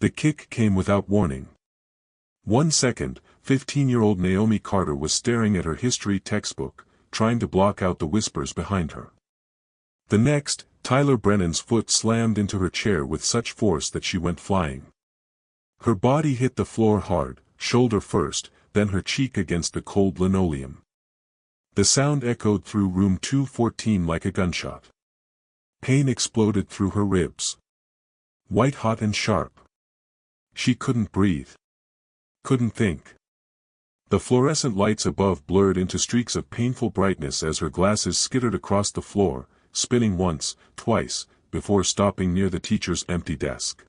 The kick came without warning. 1 second, 15-year-old Naomi Carter was staring at her history textbook, trying to block out the whispers behind her. The next, Tyler Brennan's foot slammed into her chair with such force that she went flying. Her body hit the floor hard, shoulder first, then her cheek against the cold linoleum. The sound echoed through room 214 like a gunshot. Pain exploded through her ribs. White hot and sharp. She couldn't breathe. Couldn't think. The fluorescent lights above blurred into streaks of painful brightness as her glasses skittered across the floor, spinning once, twice, before stopping near the teacher's empty desk.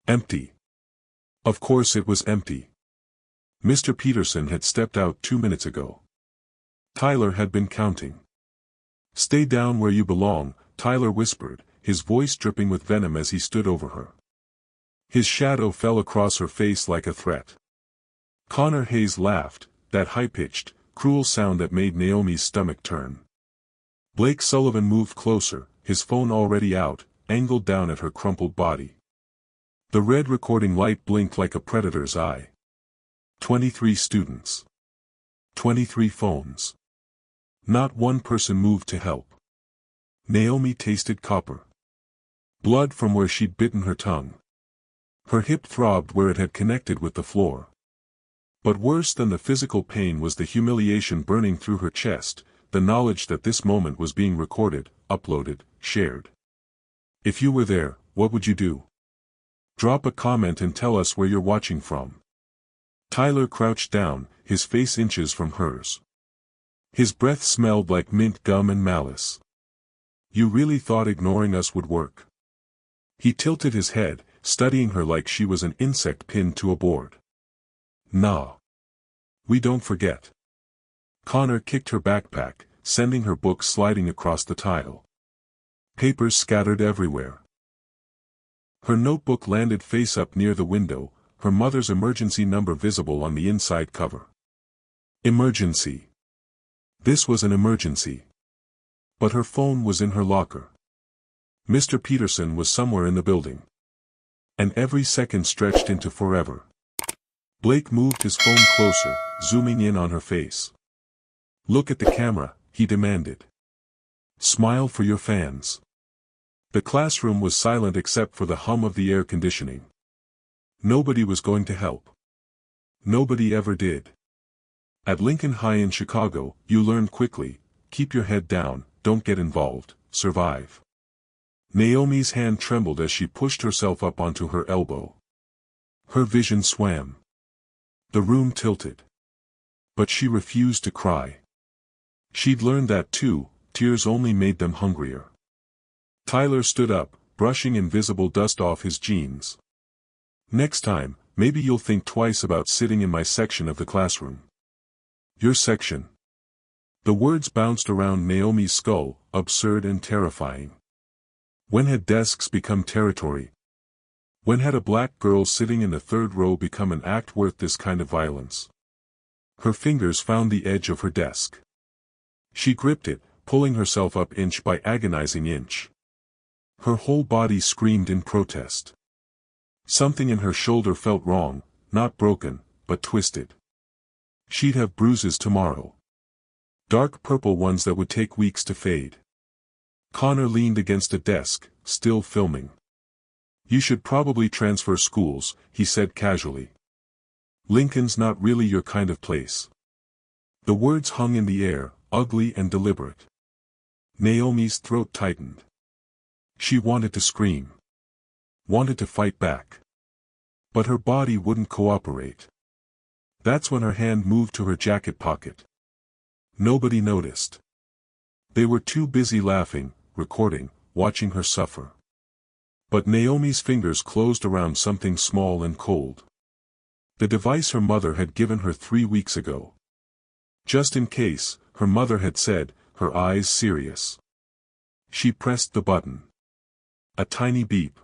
Empty. Of course it was empty. Mr. Peterson had stepped out 2 minutes ago. Tyler had been counting. "Stay down where you belong," Tyler whispered, his voice dripping with venom as he stood over her. His shadow fell across her face like a threat. Connor Hayes laughed, that high-pitched, cruel sound that made Naomi's stomach turn. Blake Sullivan moved closer, his phone already out, angled down at her crumpled body. The red recording light blinked like a predator's eye. 23 students. 23 phones. Not one person moved to help. Naomi tasted copper. Blood from where she'd bitten her tongue. Her hip throbbed where it had connected with the floor. But worse than the physical pain was the humiliation burning through her chest, the knowledge that this moment was being recorded, uploaded, shared. If you were there, what would you do? Drop a comment and tell us where you're watching from. Tyler crouched down, his face inches from hers. His breath smelled like mint gum and malice. "You really thought ignoring us would work?" He tilted his head, studying her like she was an insect pinned to a board. "Nah. We don't forget." Connor kicked her backpack, sending her book sliding across the tile. Papers scattered everywhere. Her notebook landed face up near the window, her mother's emergency number visible on the inside cover. Emergency. This was an emergency. But her phone was in her locker. Mr. Peterson was somewhere in the building. And every second stretched into forever. Blake moved his phone closer, zooming in on her face. "Look at the camera," he demanded. "Smile for your fans." The classroom was silent except for the hum of the air conditioning. Nobody was going to help. Nobody ever did. At Lincoln High in Chicago, you learn quickly: keep your head down, don't get involved, survive. Naomi's hand trembled as she pushed herself up onto her elbow. Her vision swam. The room tilted. But she refused to cry. She'd learned that too, tears only made them hungrier. Tyler stood up, brushing invisible dust off his jeans. "Next time, maybe you'll think twice about sitting in my section of the classroom." "Your section?" The words bounced around Naomi's skull, absurd and terrifying. When had desks become territory? When had a black girl sitting in the third row become an act worth this kind of violence? Her fingers found the edge of her desk. She gripped it, pulling herself up inch by agonizing inch. Her whole body screamed in protest. Something in her shoulder felt wrong, not broken, but twisted. She'd have bruises tomorrow. Dark purple ones that would take weeks to fade. Connor leaned against a desk, still filming. "You should probably transfer schools," he said casually. "Lincoln's not really your kind of place." The words hung in the air, ugly and deliberate. Naomi's throat tightened. She wanted to scream. Wanted to fight back. But her body wouldn't cooperate. That's when her hand moved to her jacket pocket. Nobody noticed. They were too busy laughing, recording, watching her suffer. But Naomi's fingers closed around something small and cold. The device her mother had given her 3 weeks ago. Just in case, her mother had said, her eyes serious. She pressed the button. A tiny beep.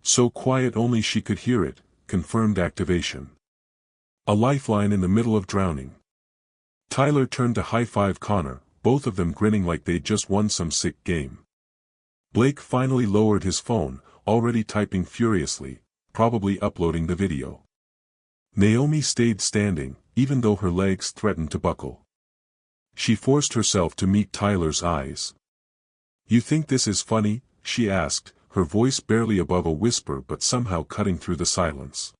So quiet only she could hear it, confirmed activation. A lifeline in the middle of drowning. Tyler turned to high-five Connor, both of them grinning like they'd just won some sick game. Blake finally lowered his phone, already typing furiously, probably uploading the video. Naomi stayed standing, even though her legs threatened to buckle. She forced herself to meet Tyler's eyes. "You think this is funny?" she asked, her voice barely above a whisper but somehow cutting through the silence.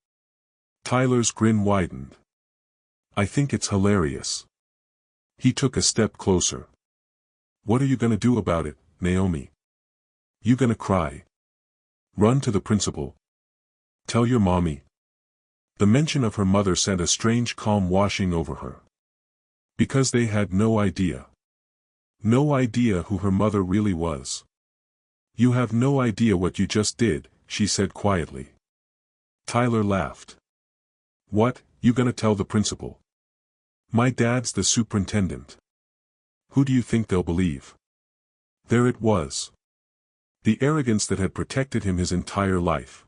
Tyler's grin widened. "I think it's hilarious." He took a step closer. "What are you gonna do about it, Naomi? You gonna cry? Run to the principal? Tell your mommy?" The mention of her mother sent a strange calm washing over her. Because they had no idea. No idea who her mother really was. "You have no idea what you just did," she said quietly. Tyler laughed. "What, you gonna tell the principal? My dad's the superintendent. Who do you think they'll believe?" There it was. The arrogance that had protected him his entire life.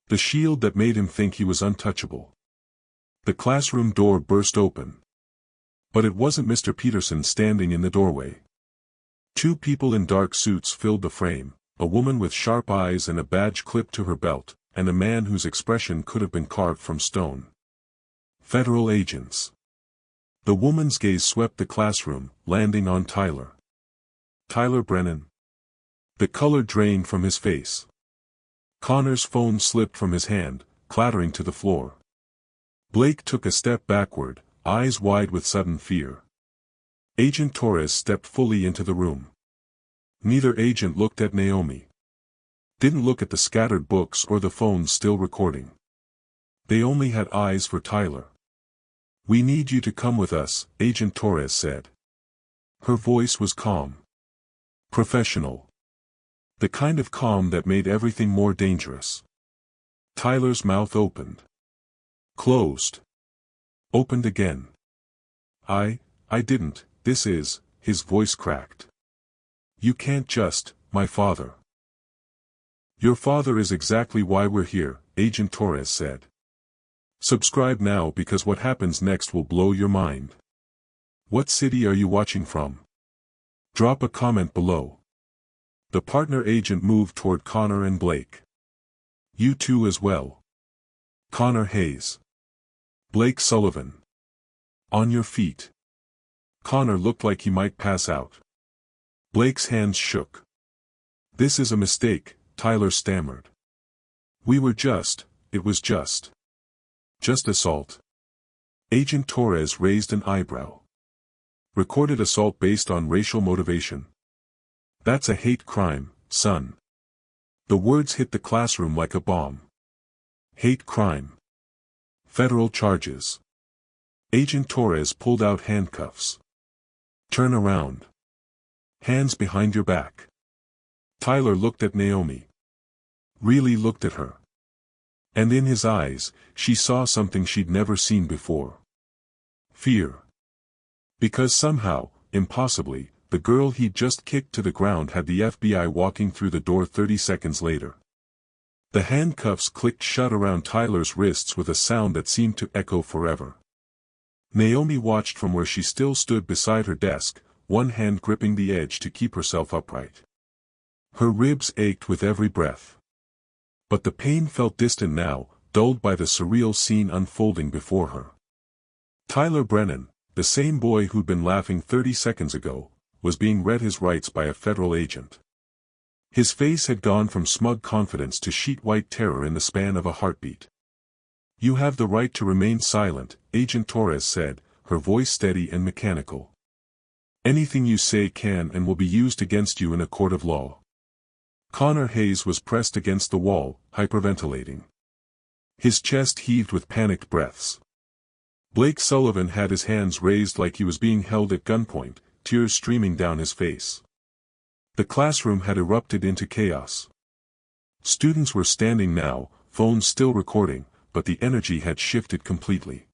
The shield that made him think he was untouchable. The classroom door burst open. But it wasn't Mr. Peterson standing in the doorway. Two people in dark suits filled the frame, a woman with sharp eyes and a badge clipped to her belt, and a man whose expression could have been carved from stone. Federal agents. The woman's gaze swept the classroom, landing on Tyler. "Tyler Brennan." The color drained from his face. Connor's phone slipped from his hand, clattering to the floor. Blake took a step backward, eyes wide with sudden fear. Agent Torres stepped fully into the room. Neither agent looked at Naomi. Didn't look at the scattered books or the phones still recording. They only had eyes for Tyler. "We need you to come with us," Agent Torres said. Her voice was calm. Professional. The kind of calm that made everything more dangerous. Tyler's mouth opened. Closed. Opened again. I didn't, this is," his voice cracked. "You can't just, my father." "Your father is exactly why we're here," Agent Torres said. Subscribe now because what happens next will blow your mind. What city are you watching from? Drop a comment below. The partner agent moved toward Connor and Blake. "You too as well. Connor Hayes. Blake Sullivan. On your feet." Connor looked like he might pass out. Blake's hands shook. "This is a mistake," Tyler stammered. It was just assault." Agent Torres raised an eyebrow. "Recorded assault based on racial motivation. That's a hate crime, son." The words hit the classroom like a bomb. Hate crime. Federal charges. Agent Torres pulled out handcuffs. "Turn around. Hands behind your back." Tyler looked at Naomi. Really looked at her. And in his eyes, she saw something she'd never seen before. Fear. Because somehow, impossibly, the girl he'd just kicked to the ground had the FBI walking through the door 30 seconds later. The handcuffs clicked shut around Tyler's wrists with a sound that seemed to echo forever. Naomi watched from where she still stood beside her desk, one hand gripping the edge to keep herself upright. Her ribs ached with every breath. But the pain felt distant now, dulled by the surreal scene unfolding before her. Tyler Brennan, the same boy who'd been laughing 30 seconds ago, was being read his rights by a federal agent. His face had gone from smug confidence to sheet-white terror in the span of a heartbeat. "You have the right to remain silent," Agent Torres said, her voice steady and mechanical. "Anything you say can and will be used against you in a court of law." Connor Hayes was pressed against the wall, hyperventilating. His chest heaved with panicked breaths. Blake Sullivan had his hands raised like he was being held at gunpoint, tears streaming down his face. The classroom had erupted into chaos. Students were standing now, phones still recording, but the energy had shifted completely.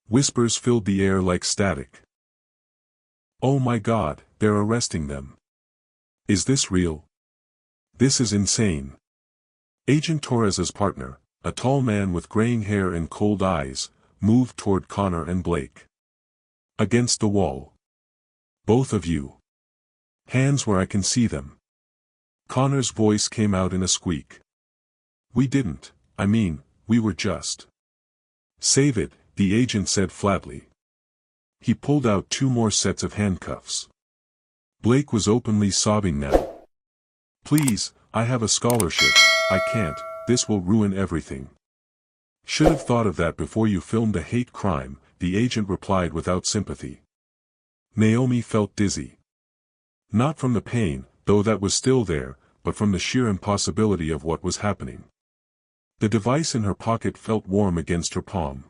Whispers filled the air like static. "Oh my God, they're arresting them. Is this real? This is insane." Agent Torres's partner, a tall man with graying hair and cold eyes, moved toward Connor and Blake. "Against the wall. Both of you. Hands where I can see them." Connor's voice came out in a squeak. "We didn't," I mean, we were just. Save it, the agent said flatly. He pulled out 2 more sets of handcuffs. Blake was openly sobbing now. Please, I have a scholarship, I can't, this will ruin everything. Should have thought of that before you filmed a hate crime, the agent replied without sympathy. Naomi felt dizzy. Not from the pain, though that was still there, but from the sheer impossibility of what was happening. The device in her pocket felt warm against her palm.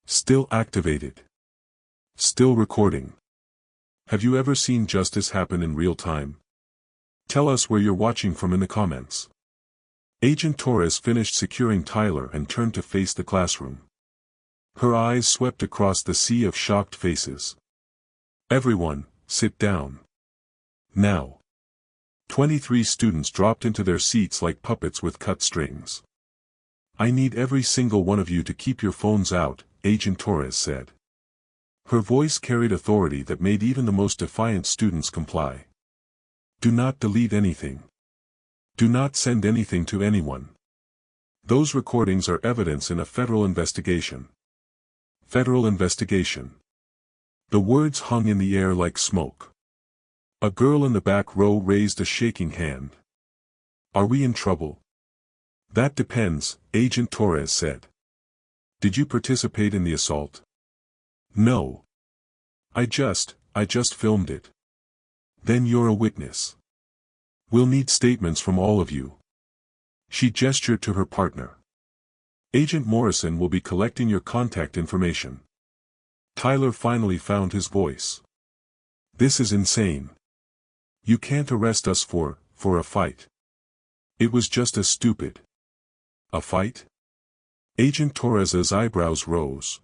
Still activated. Still recording. Have you ever seen justice happen in real time? Tell us where you're watching from in the comments. Agent Torres finished securing Tyler and turned to face the classroom. Her eyes swept across the sea of shocked faces. Everyone, sit down. Now. 23 students dropped into their seats like puppets with cut strings. I need every single one of you to keep your phones out, Agent Torres said. Her voice carried authority that made even the most defiant students comply. Do not delete anything. Do not send anything to anyone. Those recordings are evidence in a federal investigation. Federal investigation. The words hung in the air like smoke. A girl in the back row raised a shaking hand. Are we in trouble? That depends, Agent Torres said. Did you participate in the assault? No. I just filmed it. Then you're a witness. We'll need statements from all of you. She gestured to her partner. Agent Morrison will be collecting your contact information. Tyler finally found his voice. This is insane. You can't arrest us for a fight. It was just a stupid. A fight? Agent Torres's eyebrows rose.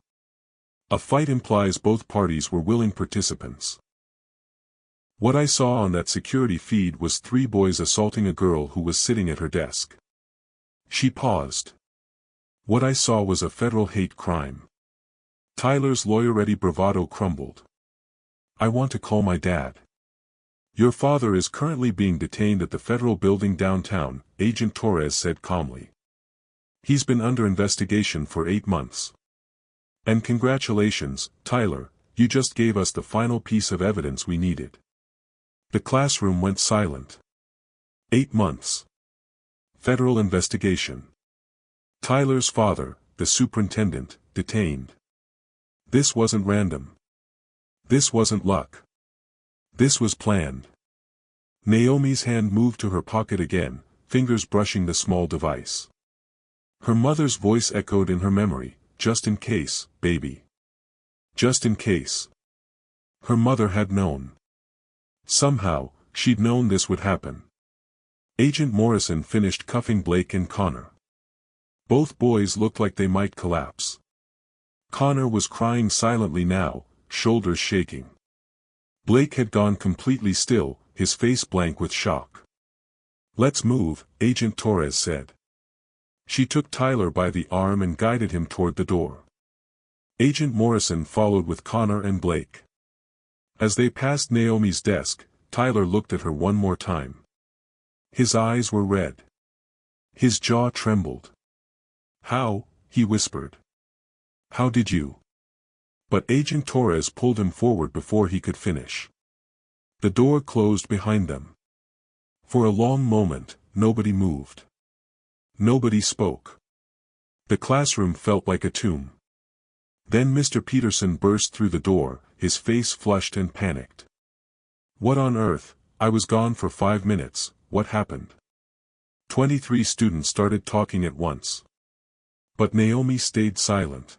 A fight implies both parties were willing participants. What I saw on that security feed was 3 boys assaulting a girl who was sitting at her desk. She paused. What I saw was a federal hate crime. Tyler's lawyer-ready bravado crumbled. I want to call my dad. Your father is currently being detained at the federal building downtown, Agent Torres said calmly. He's been under investigation for 8 months. And congratulations, Tyler, you just gave us the final piece of evidence we needed. The classroom went silent. 8 months. Federal investigation. Tyler's father, the superintendent, detained. This wasn't random. This wasn't luck. This was planned. Naomi's hand moved to her pocket again, fingers brushing the small device. Her mother's voice echoed in her memory, just in case, baby. Just in case. Her mother had known. Somehow, she'd known this would happen. Agent Morrison finished cuffing Blake and Connor. Both boys looked like they might collapse. Connor was crying silently now, shoulders shaking. Blake had gone completely still, his face blank with shock. Let's move, Agent Torres said. She took Tyler by the arm and guided him toward the door. Agent Morrison followed with Connor and Blake. As they passed Naomi's desk, Tyler looked at her one more time. His eyes were red. His jaw trembled. How, he whispered. How did you? But Agent Torres pulled him forward before he could finish. The door closed behind them. For a long moment, nobody moved. Nobody spoke. The classroom felt like a tomb. Then Mr. Peterson burst through the door, his face flushed and panicked. What on earth? I was gone for 5 minutes, what happened? 23 students started talking at once. But Naomi stayed silent.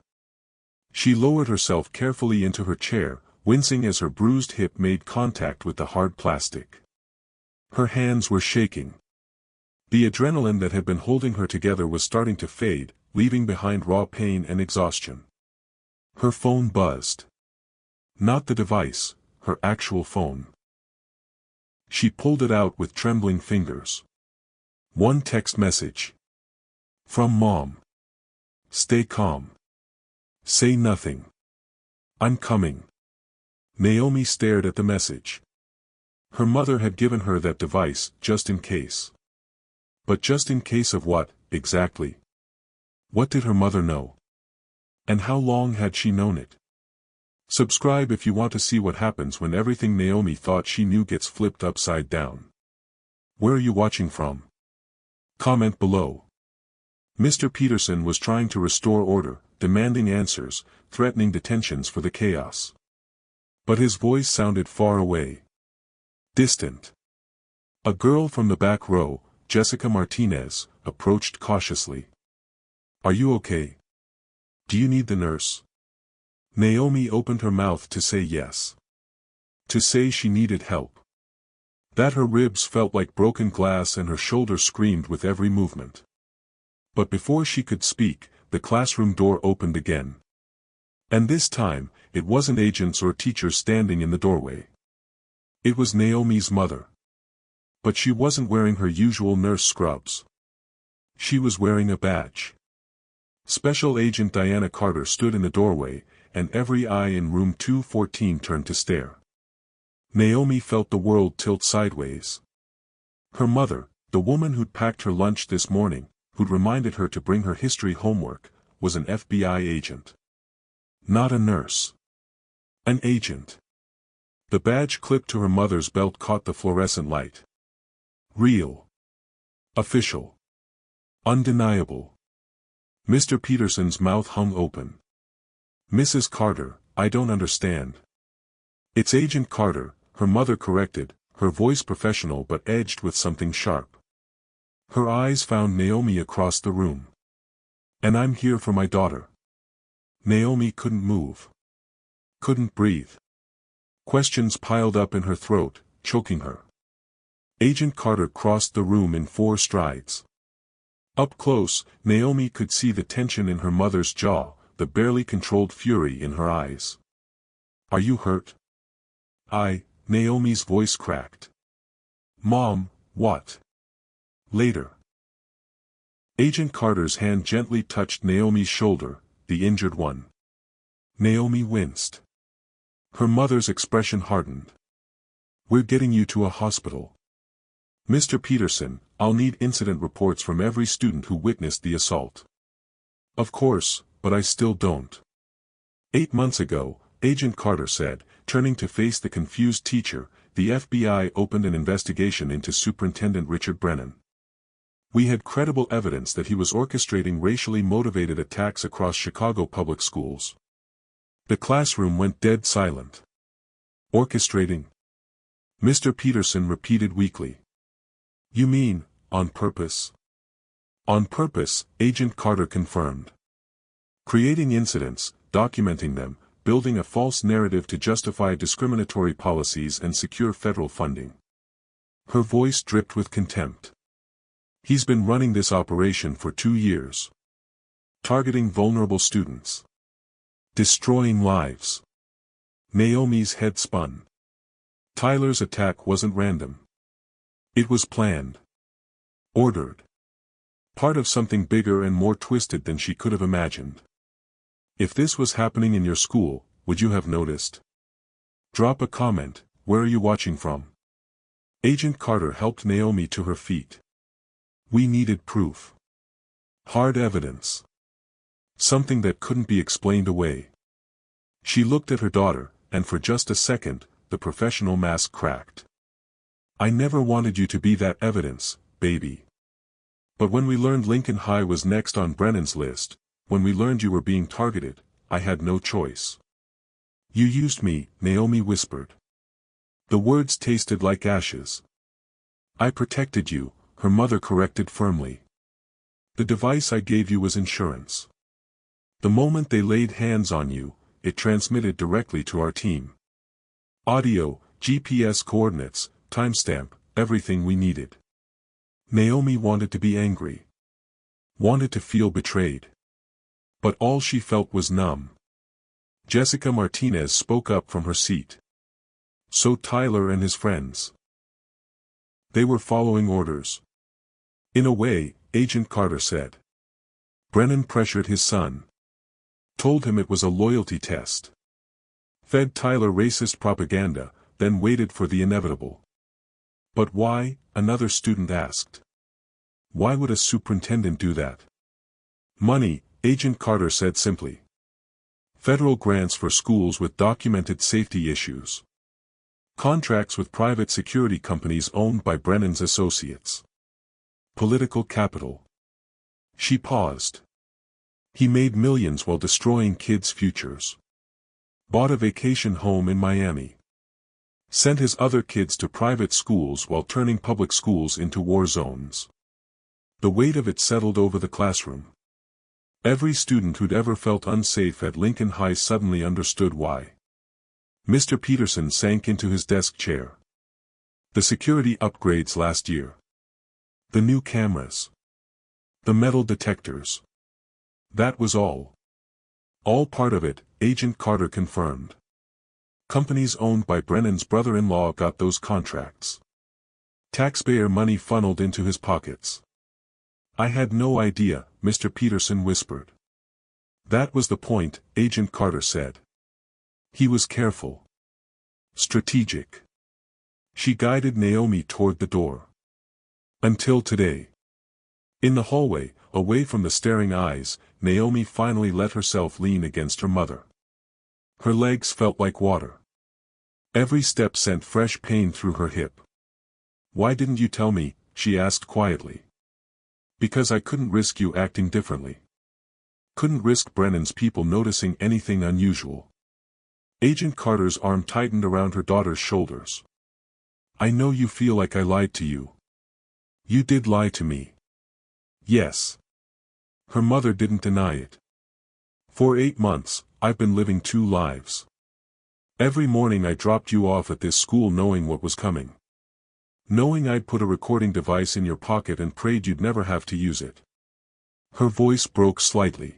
She lowered herself carefully into her chair, wincing as her bruised hip made contact with the hard plastic. Her hands were shaking. The adrenaline that had been holding her together was starting to fade, leaving behind raw pain and exhaustion. Her phone buzzed. Not the device, her actual phone. She pulled it out with trembling fingers. One text message. From Mom. Stay calm. Say nothing. I'm coming. Naomi stared at the message. Her mother had given her that device, just in case. But just in case of what, exactly? What did her mother know? And how long had she known it? Subscribe if you want to see what happens when everything Naomi thought she knew gets flipped upside down. Where are you watching from? Comment below. Mr. Peterson was trying to restore order, demanding answers, threatening detentions for the chaos. But his voice sounded far away. Distant. A girl from the back row, Jessica Martinez, approached cautiously. Are you okay? Do you need the nurse? Naomi opened her mouth to say yes. To say she needed help. That her ribs felt like broken glass and her shoulder screamed with every movement. But before she could speak, the classroom door opened again. And this time, it wasn't agents or teachers standing in the doorway. It was Naomi's mother. But she wasn't wearing her usual nurse scrubs. She was wearing a badge. Special Agent Diana Carter stood in the doorway, and every eye in room 214 turned to stare. Naomi felt the world tilt sideways. Her mother, the woman who'd packed her lunch this morning, who'd reminded her to bring her history homework, was an FBI agent. Not a nurse. An agent. The badge clipped to her mother's belt caught the fluorescent light. Real. Official. Undeniable. Mr. Peterson's mouth hung open. Mrs. Carter, I don't understand. It's Agent Carter, her mother corrected, her voice professional but edged with something sharp. Her eyes found Naomi across the room. And I'm here for my daughter. Naomi couldn't move. Couldn't breathe. Questions piled up in her throat, choking her. Agent Carter crossed the room in 4 strides. Up close, Naomi could see the tension in her mother's jaw, the barely controlled fury in her eyes. Are you hurt? Naomi's voice cracked. Mom, what? Later. Agent Carter's hand gently touched Naomi's shoulder, the injured one. Naomi winced. Her mother's expression hardened. We're getting you to a hospital. Mr. Peterson, I'll need incident reports from every student who witnessed the assault. Of course, but I still don't. 8 months ago, Agent Carter said, turning to face the confused teacher, the FBI opened an investigation into Superintendent Richard Brennan. We had credible evidence that he was orchestrating racially motivated attacks across Chicago public schools. The classroom went dead silent. Orchestrating? Mr. Peterson repeated weakly. You mean, on purpose? On purpose, Agent Carter confirmed. Creating incidents, documenting them, building a false narrative to justify discriminatory policies and secure federal funding. Her voice dripped with contempt. He's been running this operation for 2 years. Targeting vulnerable students. Destroying lives. Naomi's head spun. Tyler's attack wasn't random. It was planned. Ordered. Part of something bigger and more twisted than she could have imagined. If this was happening in your school, would you have noticed? Drop a comment, where are you watching from? Agent Carter helped Naomi to her feet. We needed proof. Hard evidence. Something that couldn't be explained away. She looked at her daughter, and for just a second, the professional mask cracked. I never wanted you to be that evidence, baby. But when we learned Lincoln High was next on Brennan's list, when we learned you were being targeted, I had no choice. You used me, Naomi whispered. The words tasted like ashes. I protected you, her mother corrected firmly. The device I gave you was insurance. The moment they laid hands on you, it transmitted directly to our team. Audio, GPS coordinates, timestamp, everything we needed. Naomi wanted to be angry. Wanted to feel betrayed. But all she felt was numb. Jessica Martinez spoke up from her seat. So Tyler and his friends. They were following orders. In a way, Agent Carter said. Brennan pressured his son. Told him it was a loyalty test. Fed Tyler racist propaganda, then waited for the inevitable. But why, another student asked. Why would a superintendent do that? Money, Agent Carter said simply. Federal grants for schools with documented safety issues. Contracts with private security companies owned by Brennan's associates. Political capital. She paused. He made millions while destroying kids' futures. Bought a vacation home in Miami. Sent his other kids to private schools while turning public schools into war zones. The weight of it settled over the classroom. Every student who'd ever felt unsafe at Lincoln High suddenly understood why. Mr. Peterson sank into his desk chair. The security upgrades last year. The new cameras. The metal detectors. That was all. All part of it, Agent Carter confirmed. Companies owned by Brennan's brother-in-law got those contracts. Taxpayer money funneled into his pockets. I had no idea, Mr. Peterson whispered. That was the point, Agent Carter said. He was careful. Strategic. She guided Naomi toward the door. Until today. In the hallway, away from the staring eyes, Naomi finally let herself lean against her mother. Her legs felt like water. Every step sent fresh pain through her hip. Why didn't you tell me? She asked quietly. Because I couldn't risk you acting differently. Couldn't risk Brennan's people noticing anything unusual. Agent Carter's arm tightened around her daughter's shoulders. I know you feel like I lied to you. You did lie to me. Yes. Her mother didn't deny it. For 8 months, I've been living 2 lives. Every morning I dropped you off at this school knowing what was coming. Knowing I'd put a recording device in your pocket and prayed you'd never have to use it. Her voice broke slightly.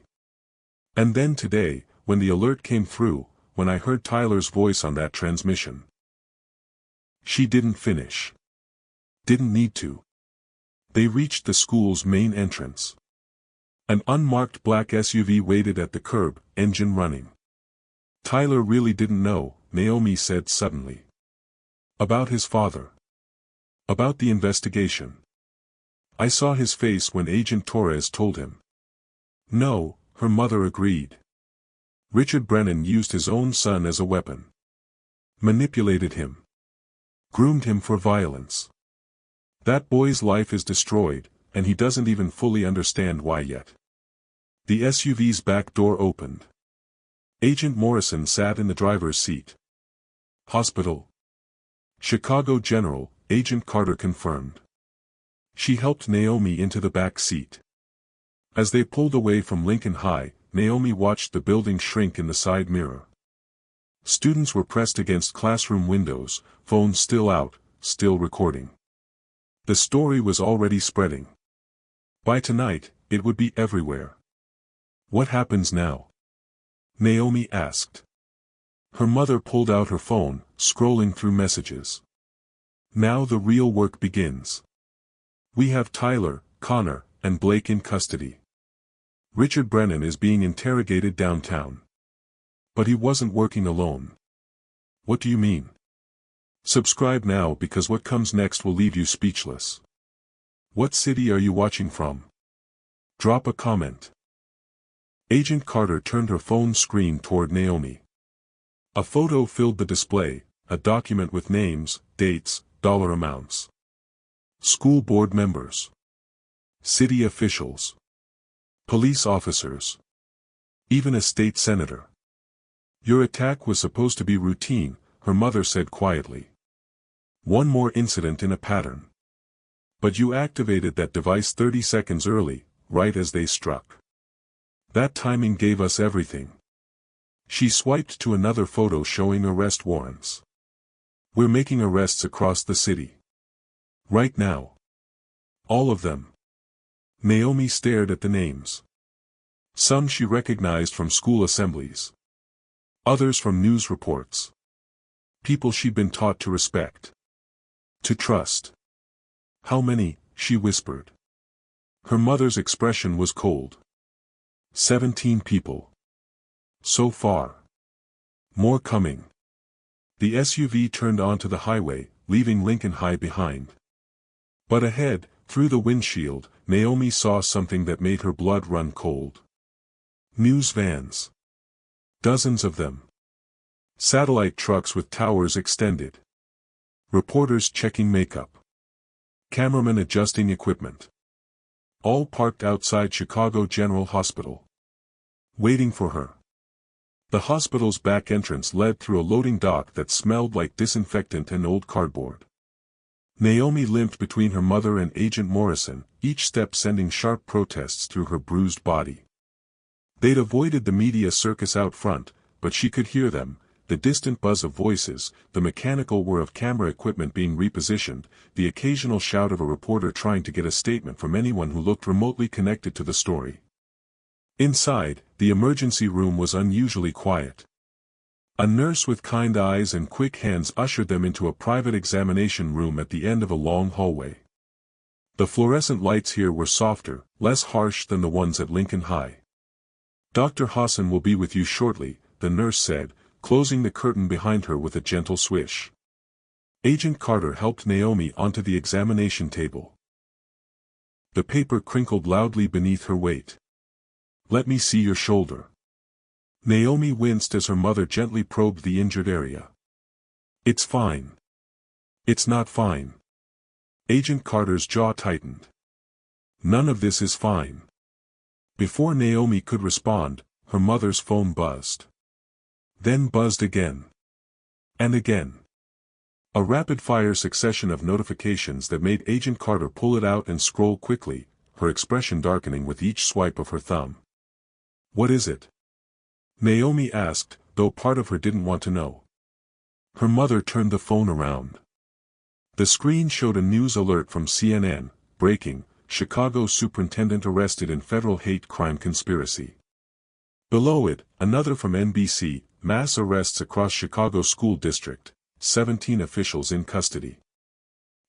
And then today, when the alert came through, when I heard Tyler's voice on that transmission. She didn't finish. Didn't need to. They reached the school's main entrance. An unmarked black SUV waited at the curb, engine running. Tyler really didn't know, Naomi said suddenly. About his father. About the investigation. I saw his face when Agent Torres told him. No, her mother agreed. Richard Brennan used his own son as a weapon. Manipulated him. Groomed him for violence. That boy's life is destroyed, and he doesn't even fully understand why yet. The SUV's back door opened. Agent Morrison sat in the driver's seat. Hospital. Chicago General, Agent Carter confirmed. She helped Naomi into the back seat. As they pulled away from Lincoln High, Naomi watched the building shrink in the side mirror. Students were pressed against classroom windows, phones still out, still recording. The story was already spreading. By tonight, it would be everywhere. What happens now? Naomi asked. Her mother pulled out her phone, scrolling through messages. Now the real work begins. We have Tyler, Connor, and Blake in custody. Richard Brennan is being interrogated downtown. But he wasn't working alone. What do you mean? Subscribe now because what comes next will leave you speechless. What city are you watching from? Drop a comment. Agent Carter turned her phone screen toward Naomi. A photo filled the display, a document with names, dates, dollar amounts. School board members. City officials. Police officers. Even a state senator. Your attack was supposed to be routine, her mother said quietly. One more incident in a pattern. But you activated that device 30 seconds early, right as they struck. That timing gave us everything. She swiped to another photo showing arrest warrants. We're making arrests across the city. Right now. All of them. Naomi stared at the names. Some she recognized from school assemblies. Others from news reports. People she'd been taught to respect. To trust. How many? She whispered. Her mother's expression was cold. 17 people. So far. More coming. The SUV turned onto the highway, leaving Lincoln High behind. But ahead, through the windshield, Naomi saw something that made her blood run cold. News vans. Dozens of them. Satellite trucks with towers extended. Reporters checking makeup. Cameramen adjusting equipment. All parked outside Chicago General Hospital. Waiting for her. The hospital's back entrance led through a loading dock that smelled like disinfectant and old cardboard. Naomi limped between her mother and Agent Morrison, each step sending sharp protests through her bruised body. They'd avoided the media circus out front, but she could hear them, the distant buzz of voices, the mechanical whir of camera equipment being repositioned, the occasional shout of a reporter trying to get a statement from anyone who looked remotely connected to the story. Inside, the emergency room was unusually quiet. A nurse with kind eyes and quick hands ushered them into a private examination room at the end of a long hallway. The fluorescent lights here were softer, less harsh than the ones at Lincoln High. "Dr. Hassan will be with you shortly," the nurse said, closing the curtain behind her with a gentle swish. Agent Carter helped Naomi onto the examination table. The paper crinkled loudly beneath her weight. "Let me see your shoulder." Naomi winced as her mother gently probed the injured area. "It's fine." "It's not fine." Agent Carter's jaw tightened. "None of this is fine." Before Naomi could respond, her mother's phone buzzed. Then buzzed again. And again. A rapid-fire succession of notifications that made Agent Carter pull it out and scroll quickly, her expression darkening with each swipe of her thumb. "What is it?" Naomi asked, though part of her didn't want to know. Her mother turned the phone around. The screen showed a news alert from CNN, breaking, Chicago superintendent arrested in federal hate crime conspiracy. Below it, another from NBC, mass arrests across Chicago school district, 17 officials in custody.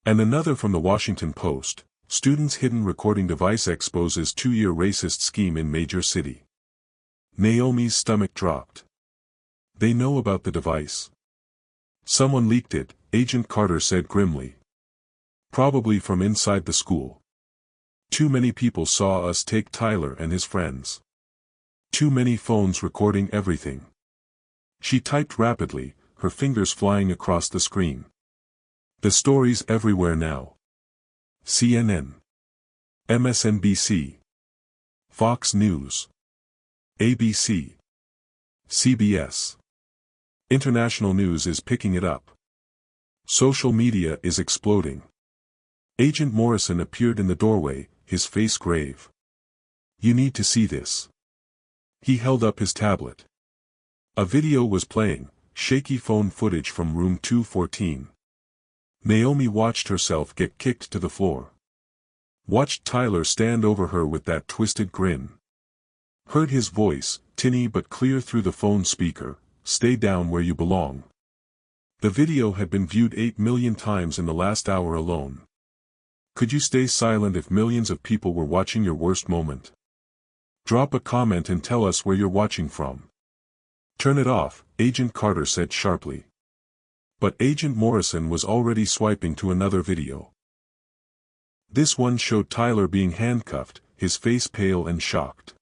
And another from the Washington Post, student's hidden recording device exposes two-year racist scheme in major city. Naomi's stomach dropped. They know about the device. "Someone leaked it," Agent Carter said grimly. "Probably from inside the school. Too many people saw us take Tyler and his friends. Too many phones recording everything." She typed rapidly, her fingers flying across the screen. "The story's everywhere now. CNN. MSNBC. Fox News. ABC. CBS. International news is picking it up. Social media is exploding." Agent Morrison appeared in the doorway, his face grave. "You need to see this." He held up his tablet. A video was playing, shaky phone footage from room 214. Naomi watched herself get kicked to the floor. Watched Tyler stand over her with that twisted grin. Heard his voice, tinny but clear through the phone speaker, "Stay down where you belong." The video had been viewed 8 million times in the last hour alone. Could you stay silent if millions of people were watching your worst moment? Drop a comment and tell us where you're watching from. "Turn it off," Agent Carter said sharply. But Agent Morrison was already swiping to another video. This one showed Tyler being handcuffed, his face pale and shocked.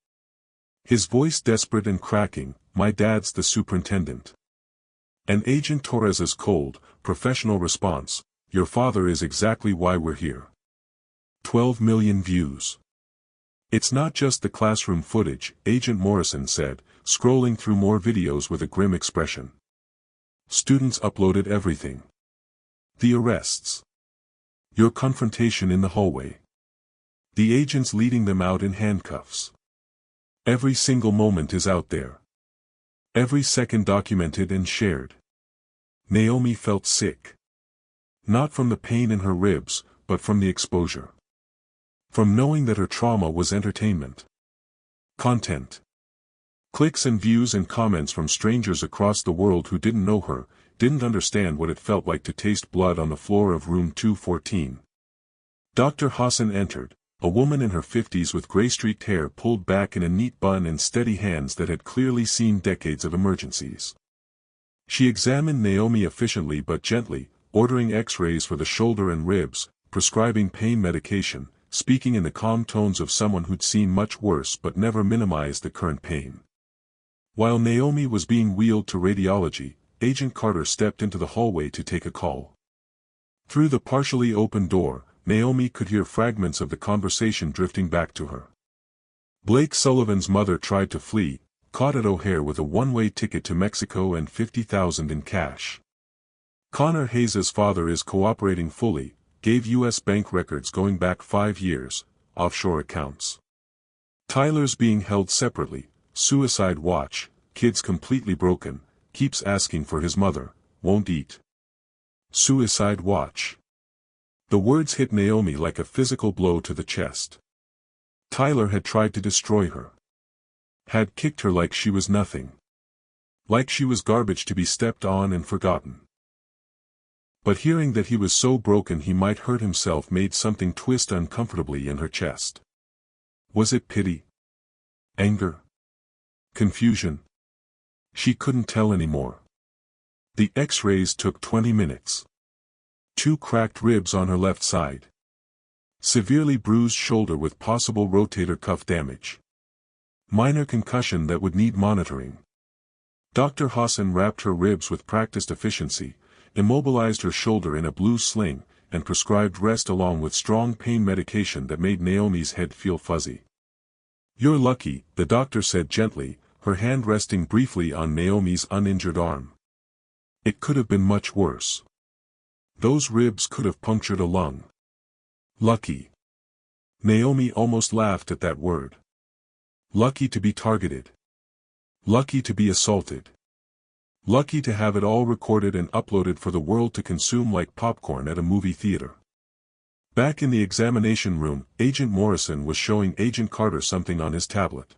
His voice desperate and cracking, "My dad's the superintendent." And Agent Torres's cold, professional response, "Your father is exactly why we're here." 12 million views. "It's not just the classroom footage," Agent Morrison said, scrolling through more videos with a grim expression. "Students uploaded everything. The arrests. Your confrontation in the hallway. The agents leading them out in handcuffs. Every single moment is out there. Every second documented and shared." Naomi felt sick. Not from the pain in her ribs, but from the exposure. From knowing that her trauma was entertainment. Content. Clicks and views and comments from strangers across the world who didn't know her, didn't understand what it felt like to taste blood on the floor of room 214. Dr. Hassan entered, a woman in her 50s with gray-streaked hair pulled back in a neat bun and steady hands that had clearly seen decades of emergencies. She examined Naomi efficiently but gently, ordering x-rays for the shoulder and ribs, prescribing pain medication, speaking in the calm tones of someone who'd seen much worse but never minimized the current pain. While Naomi was being wheeled to radiology, Agent Carter stepped into the hallway to take a call. Through the partially open door, Naomi could hear fragments of the conversation drifting back to her. Blake Sullivan's mother tried to flee, caught at O'Hare with a one-way ticket to Mexico and $50,000 in cash. Connor Hayes' father is cooperating fully, gave U.S. bank records going back 5 years, offshore accounts. Tyler's being held separately, suicide watch, kids completely broken, keeps asking for his mother, won't eat. Suicide watch. The words hit Naomi like a physical blow to the chest. Tyler had tried to destroy her. Had kicked her like she was nothing. Like she was garbage to be stepped on and forgotten. But hearing that he was so broken he might hurt himself made something twist uncomfortably in her chest. Was it pity? Anger? Confusion? She couldn't tell anymore. The X-rays took 20 minutes. 2 cracked ribs on her left side. Severely bruised shoulder with possible rotator cuff damage. Minor concussion that would need monitoring. Dr. Hassan wrapped her ribs with practiced efficiency, immobilized her shoulder in a blue sling, and prescribed rest along with strong pain medication that made Naomi's head feel fuzzy. You're lucky, the doctor said gently, her hand resting briefly on Naomi's uninjured arm. It could have been much worse. Those ribs could have punctured a lung. Lucky. Naomi almost laughed at that word. Lucky to be targeted. Lucky to be assaulted. Lucky to have it all recorded and uploaded for the world to consume like popcorn at a movie theater. Back in the examination room, Agent Morrison was showing Agent Carter something on his tablet.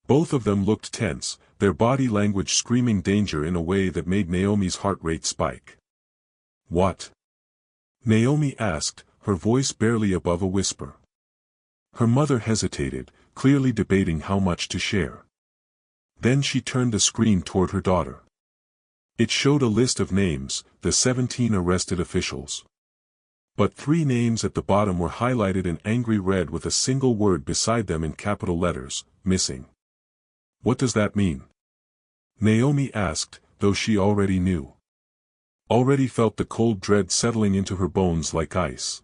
Both of them looked tense, their body language screaming danger in a way that made Naomi's heart rate spike. What? Naomi asked, her voice barely above a whisper. Her mother hesitated, clearly debating how much to share. Then she turned the screen toward her daughter. It showed a list of names, the 17 arrested officials. But 3 names at the bottom were highlighted in angry red with a single word beside them in capital letters, missing. What does that mean? Naomi asked, though she already knew. Already felt the cold dread settling into her bones like ice.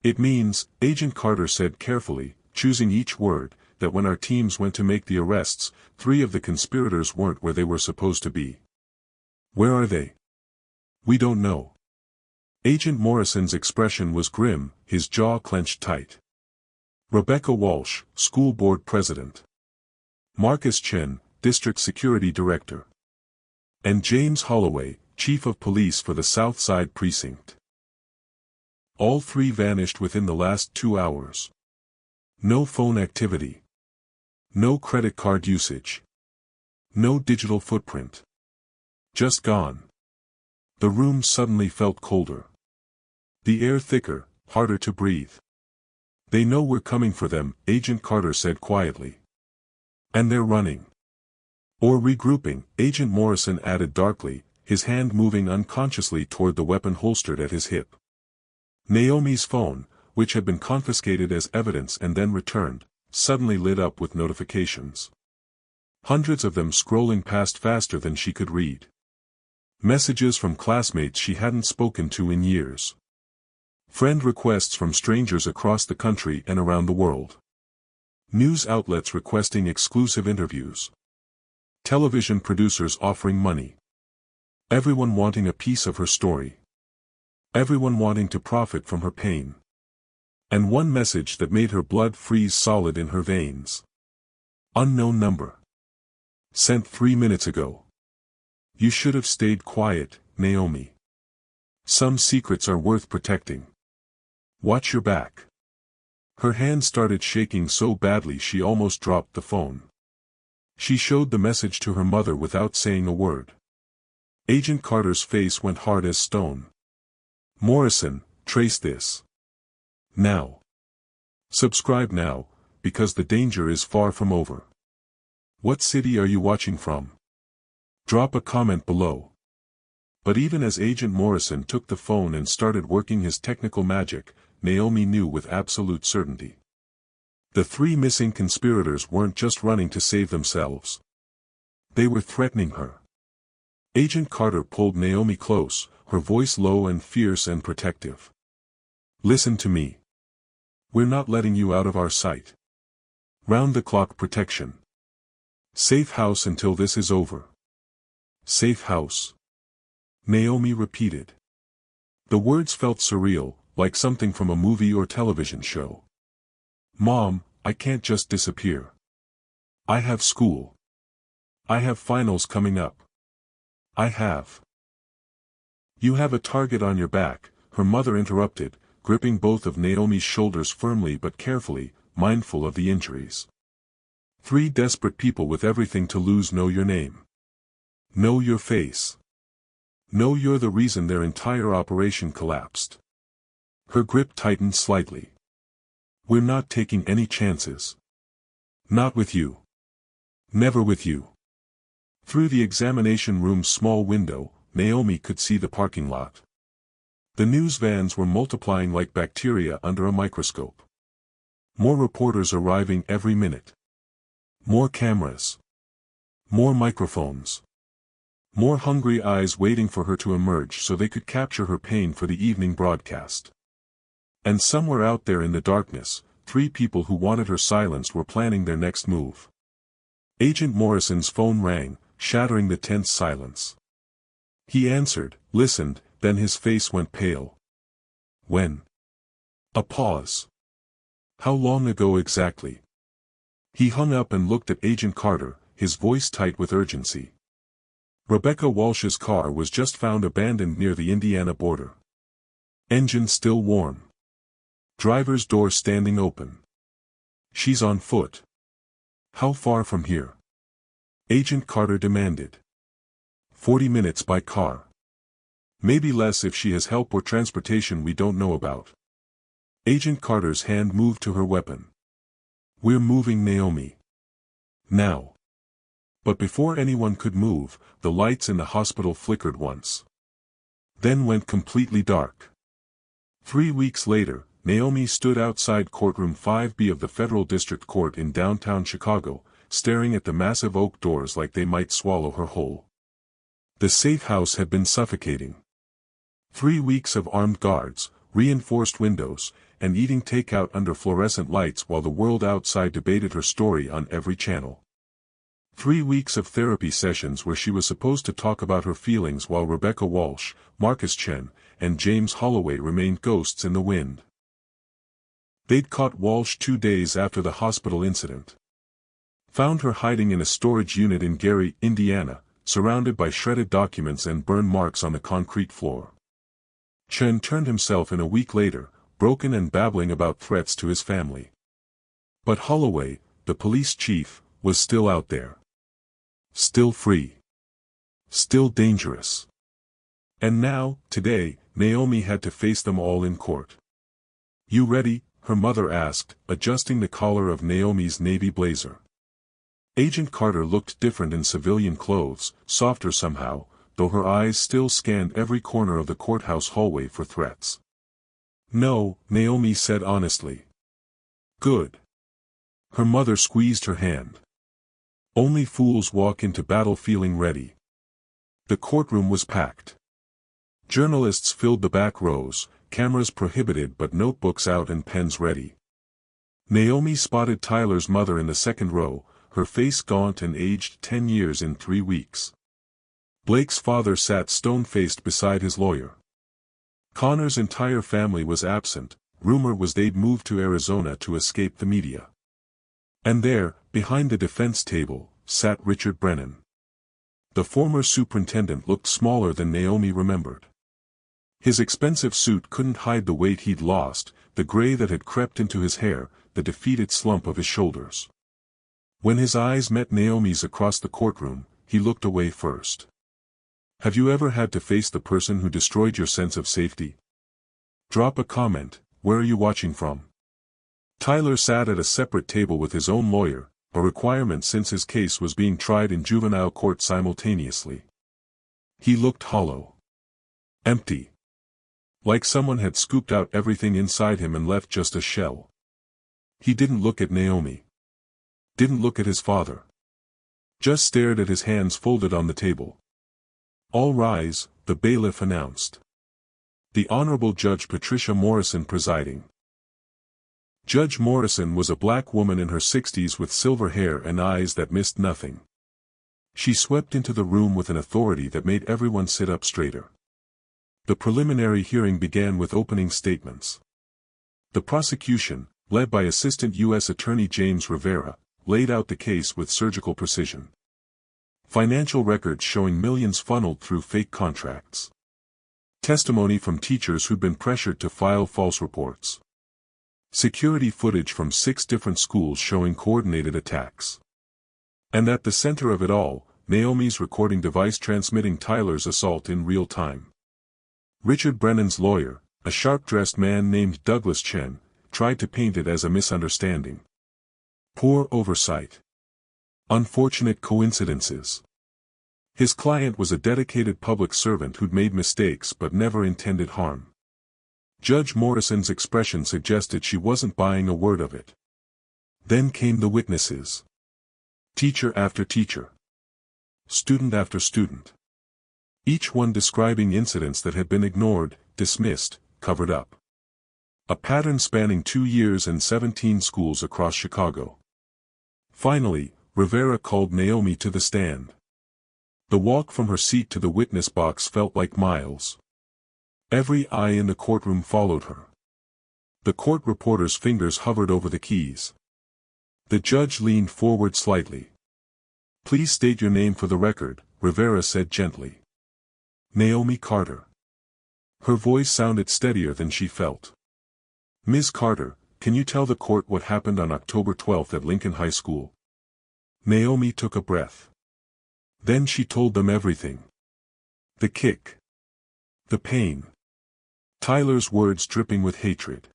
It means, Agent Carter said carefully, choosing each word, that when our teams went to make the arrests, 3 of the conspirators weren't where they were supposed to be. Where are they? We don't know. Agent Morrison's expression was grim, his jaw clenched tight. Rebecca Walsh, school board president. Marcus Chen, district security director. And James Holloway, chief of police for the South Side precinct. All 3 vanished within the last 2 hours. No phone activity. No credit card usage. No digital footprint. Just gone. The room suddenly felt colder. The air thicker, harder to breathe. They know we're coming for them, Agent Carter said quietly. And they're running. Or regrouping, Agent Morrison added darkly, his hand moving unconsciously toward the weapon holstered at his hip. Naomi's phone, which had been confiscated as evidence and then returned, suddenly lit up with notifications. Hundreds of them scrolling past faster than she could read. Messages from classmates she hadn't spoken to in years. Friend requests from strangers across the country and around the world. News outlets requesting exclusive interviews. Television producers offering money. Everyone wanting a piece of her story. Everyone wanting to profit from her pain. And one message that made her blood freeze solid in her veins. Unknown number. Sent 3 minutes ago. You should have stayed quiet, Naomi. Some secrets are worth protecting. Watch your back. Her hand started shaking so badly she almost dropped the phone. She showed the message to her mother without saying a word. Agent Carter's face went hard as stone. Morrison, trace this. Now. Subscribe now, because the danger is far from over. What city are you watching from? Drop a comment below. But even as Agent Morrison took the phone and started working his technical magic, Naomi knew with absolute certainty. The three missing conspirators weren't just running to save themselves. They were threatening her. Agent Carter pulled Naomi close, her voice low and fierce and protective. "Listen to me. We're not letting you out of our sight. Round-the-clock protection. Safe house until this is over." "Safe house," Naomi repeated. The words felt surreal, like something from a movie or television show. "Mom, I can't just disappear. I have school. I have finals coming up. I have—" "You have a target on your back," her mother interrupted, gripping both of Naomi's shoulders firmly but carefully, mindful of the injuries. "Three desperate people with everything to lose know your name. Know your face. Know you're the reason their entire operation collapsed." Her grip tightened slightly. "We're not taking any chances. Not with you. Never with you." Through the examination room's small window, Naomi could see the parking lot. The news vans were multiplying like bacteria under a microscope. More reporters arriving every minute. More cameras. More microphones. More hungry eyes waiting for her to emerge so they could capture her pain for the evening broadcast. And somewhere out there in the darkness, three people who wanted her silenced were planning their next move. Agent Morrison's phone rang, shattering the tense silence. He answered, listened, then his face went pale. "When?" A pause. "How long ago exactly?" He hung up and looked at Agent Carter, his voice tight with urgency. "Rebecca Walsh's car was just found abandoned near the Indiana border. Engine still warm. Driver's door standing open. She's on foot." "How far from here?" Agent Carter demanded. 40 minutes by car. Maybe less if she has help or transportation we don't know about." Agent Carter's hand moved to her weapon. "We're moving, Naomi. Now." But before anyone could move, the lights in the hospital flickered once. Then went completely dark. 3 weeks later, Naomi stood outside courtroom 5B of the Federal District Court in downtown Chicago, staring at the massive oak doors like they might swallow her whole. The safe house had been suffocating. 3 weeks of armed guards, reinforced windows, and eating takeout under fluorescent lights while the world outside debated her story on every channel. 3 weeks of therapy sessions where she was supposed to talk about her feelings while Rebecca Walsh, Marcus Chen, and James Holloway remained ghosts in the wind. They'd caught Walsh 2 days after the hospital incident. Found her hiding in a storage unit in Gary, Indiana, surrounded by shredded documents and burn marks on the concrete floor. Chen turned himself in a week later, broken and babbling about threats to his family. But Holloway, the police chief, was still out there. Still free. Still dangerous. And now, today, Naomi had to face them all in court. "You ready?" her mother asked, adjusting the collar of Naomi's navy blazer. Agent Carter looked different in civilian clothes, softer somehow, though her eyes still scanned every corner of the courthouse hallway for threats. "No," Naomi said honestly. "Good." Her mother squeezed her hand. "Only fools walk into battle feeling ready." The courtroom was packed. Journalists filled the back rows, cameras prohibited but notebooks out and pens ready. Naomi spotted Tyler's mother in the second row, her face gaunt and aged 10 years in 3 weeks. Blake's father sat stone-faced beside his lawyer. Connor's entire family was absent, rumor was they'd moved to Arizona to escape the media. And there, behind the defense table, sat Richard Brennan. The former superintendent looked smaller than Naomi remembered. His expensive suit couldn't hide the weight he'd lost, the gray that had crept into his hair, the defeated slump of his shoulders. When his eyes met Naomi's across the courtroom, he looked away first. "Have you ever had to face the person who destroyed your sense of safety? Drop a comment, where are you watching from?" Tyler sat at a separate table with his own lawyer, a requirement since his case was being tried in juvenile court simultaneously. He looked hollow. Empty. Like someone had scooped out everything inside him and left just a shell. He didn't look at Naomi. Didn't look at his father. Just stared at his hands folded on the table. "All rise," the bailiff announced. The Honorable Judge Patricia Morrison presiding. Judge Morrison was a black woman in her 60s with silver hair and eyes that missed nothing. She swept into the room with an authority that made everyone sit up straighter. The preliminary hearing began with opening statements. The prosecution, led by Assistant U.S. Attorney James Rivera, laid out the case with surgical precision. Financial records showing millions funneled through fake contracts. Testimony from teachers who'd been pressured to file false reports. Security footage from 6 different schools showing coordinated attacks. And at the center of it all, Naomi's recording device transmitting Tyler's assault in real time. Richard Brennan's lawyer, a sharp-dressed man named Douglas Chen, tried to paint it as a misunderstanding. Poor oversight. Unfortunate coincidences. His client was a dedicated public servant who'd made mistakes but never intended harm. Judge Morrison's expression suggested she wasn't buying a word of it. Then came the witnesses. Teacher after teacher. Student after student. Each one describing incidents that had been ignored, dismissed, covered up. A pattern spanning 2 years and 17 schools across Chicago. Finally, Rivera called Naomi to the stand. The walk from her seat to the witness box felt like miles. Every eye in the courtroom followed her. The court reporter's fingers hovered over the keys. The judge leaned forward slightly. "Please state your name for the record," Rivera said gently. "Naomi Carter." Her voice sounded steadier than she felt. "Ms. Carter, can you tell the court what happened on October 12th at Lincoln High School?" Naomi took a breath. Then she told them everything. The kick. The pain. Tyler's words dripping with hatred.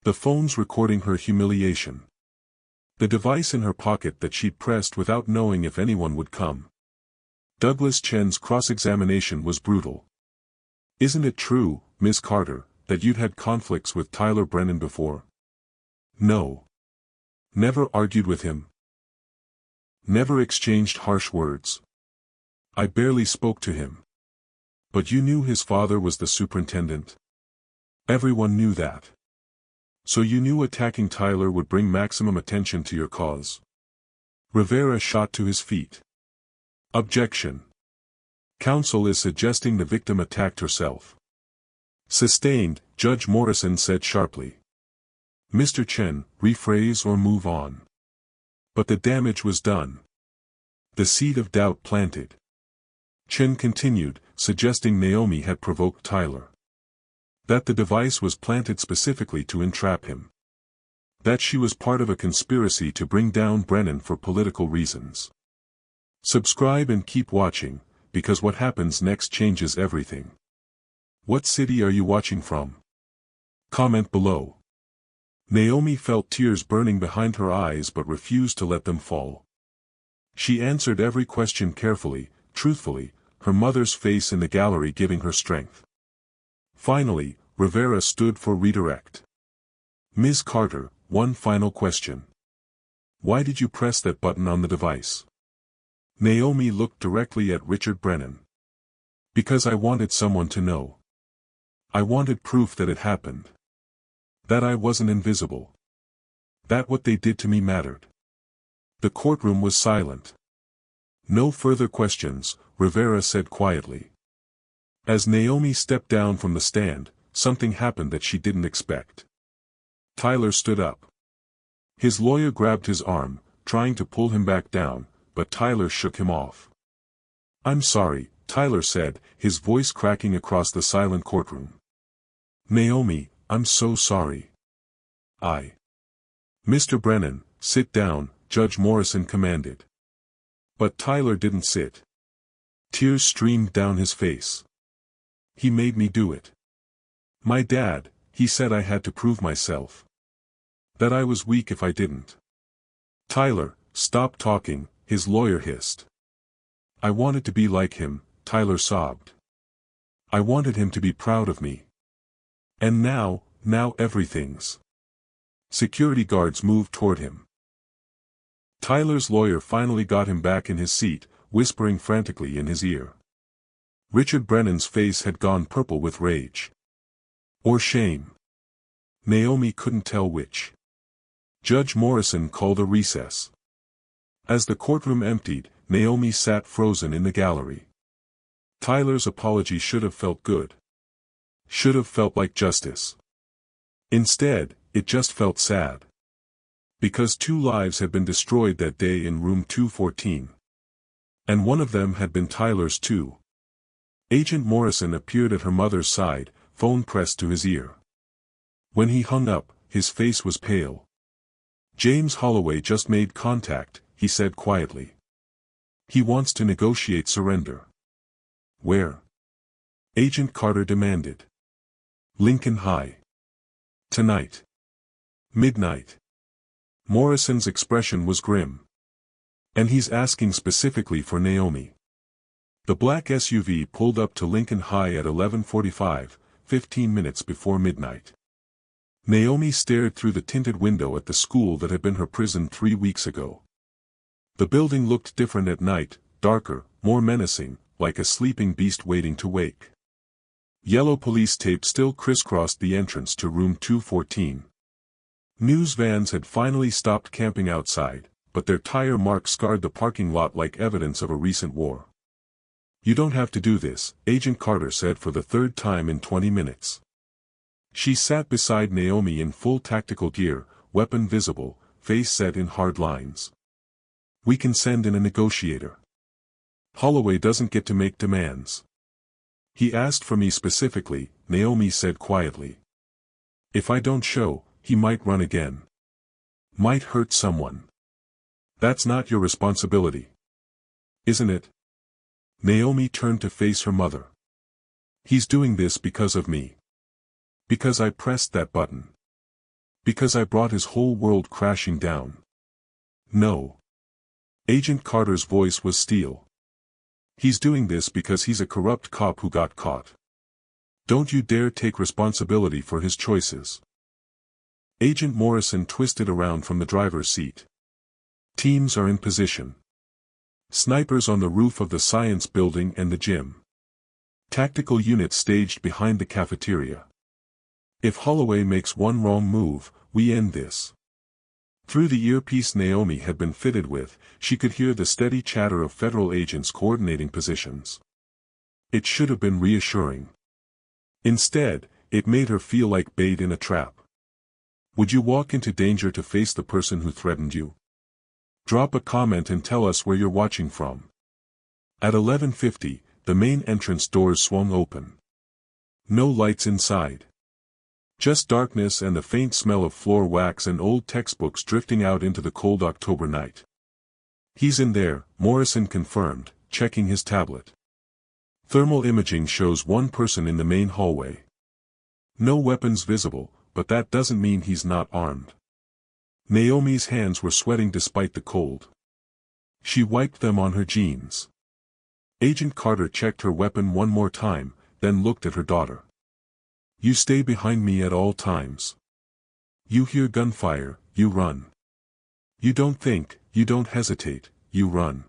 The phones recording her humiliation. The device in her pocket that she'd pressed without knowing if anyone would come. Douglas Chen's cross-examination was brutal. "Isn't it true, Ms. Carter, that you'd had conflicts with Tyler Brennan before?" "No. Never argued with him. Never exchanged harsh words. I barely spoke to him." "But you knew his father was the superintendent?" "Everyone knew that. So you knew attacking Tyler would bring maximum attention to your cause?" Rivera shot to his feet. "Objection. Counsel is suggesting the victim attacked herself." "Sustained," Judge Morrison said sharply. "Mr. Chen, rephrase or move on." But the damage was done. The seed of doubt planted. Chen continued, suggesting Naomi had provoked Tyler. That the device was planted specifically to entrap him. That she was part of a conspiracy to bring down Brennan for political reasons. Subscribe and keep watching, because what happens next changes everything. What city are you watching from? Comment below. Naomi felt tears burning behind her eyes but refused to let them fall. She answered every question carefully, truthfully, her mother's face in the gallery giving her strength. Finally, Rivera stood for redirect. "Ms. Carter, one final question. Why did you press that button on the device?" Naomi looked directly at Richard Brennan. "Because I wanted someone to know. I wanted proof that it happened. That I wasn't invisible. That what they did to me mattered." The courtroom was silent. "No further questions," Rivera said quietly. As Naomi stepped down from the stand, something happened that she didn't expect. Tyler stood up. His lawyer grabbed his arm, trying to pull him back down, but Tyler shook him off. "I'm sorry," Tyler said, his voice cracking across the silent courtroom. "Naomi, I'm so sorry. Mr. Brennan, sit down," Judge Morrison commanded. But Tyler didn't sit. Tears streamed down his face. "He made me do it. My dad, he said I had to prove myself. That I was weak if I didn't." "Tyler, stop talking," his lawyer hissed. "I wanted to be like him," Tyler sobbed. "I wanted him to be proud of me. And now everything's. Security guards moved toward him. Tyler's lawyer finally got him back in his seat, whispering frantically in his ear. Richard Brennan's face had gone purple with rage. Or shame. Naomi couldn't tell which. Judge Morrison called a recess. As the courtroom emptied, Naomi sat frozen in the gallery. Tyler's apology should have felt good. Should have felt like justice. Instead, it just felt sad. Because 2 lives had been destroyed that day in room 214. And one of them had been Tyler's too. Agent Morrison appeared at her mother's side, phone pressed to his ear. When he hung up, his face was pale. James Holloway just made contact, he said quietly. He wants to negotiate surrender. Where? Agent Carter demanded. Lincoln High. Tonight. Midnight. Morrison's expression was grim. And he's asking specifically for Naomi. The black SUV pulled up to Lincoln High at 11:45, 15 minutes before midnight. Naomi stared through the tinted window at the school that had been her prison 3 weeks ago. The building looked different at night, darker, more menacing, like a sleeping beast waiting to wake. Yellow police tape still crisscrossed the entrance to room 214. News vans had finally stopped camping outside, but their tire marks scarred the parking lot like evidence of a recent war. You don't have to do this, Agent Carter said for the 3rd time in 20 minutes. She sat beside Naomi in full tactical gear, weapon visible, face set in hard lines. We can send in a negotiator. Holloway doesn't get to make demands. He asked for me specifically, Naomi said quietly. If I don't show, he might run again. Might hurt someone. That's not your responsibility. Isn't it? Naomi turned to face her mother. He's doing this because of me. Because I pressed that button. Because I brought his whole world crashing down. No. Agent Carter's voice was steel. He's doing this because he's a corrupt cop who got caught. Don't you dare take responsibility for his choices. Agent Morrison twisted around from the driver's seat. Teams are in position. Snipers on the roof of the science building and the gym. Tactical units staged behind the cafeteria. If Holloway makes one wrong move, we end this. Through the earpiece Naomi had been fitted with, she could hear the steady chatter of federal agents coordinating positions. It should have been reassuring. Instead, it made her feel like bait in a trap. Would you walk into danger to face the person who threatened you? Drop a comment and tell us where you're watching from. At 11:50, the main entrance doors swung open. No lights inside. Just darkness and the faint smell of floor wax and old textbooks drifting out into the cold October night. He's in there, Morrison confirmed, checking his tablet. Thermal imaging shows one person in the main hallway. No weapons visible, but that doesn't mean he's not armed. Naomi's hands were sweating despite the cold. She wiped them on her jeans. Agent Carter checked her weapon one more time, then looked at her daughter. You stay behind me at all times. You hear gunfire, you run. You don't think, you don't hesitate, you run.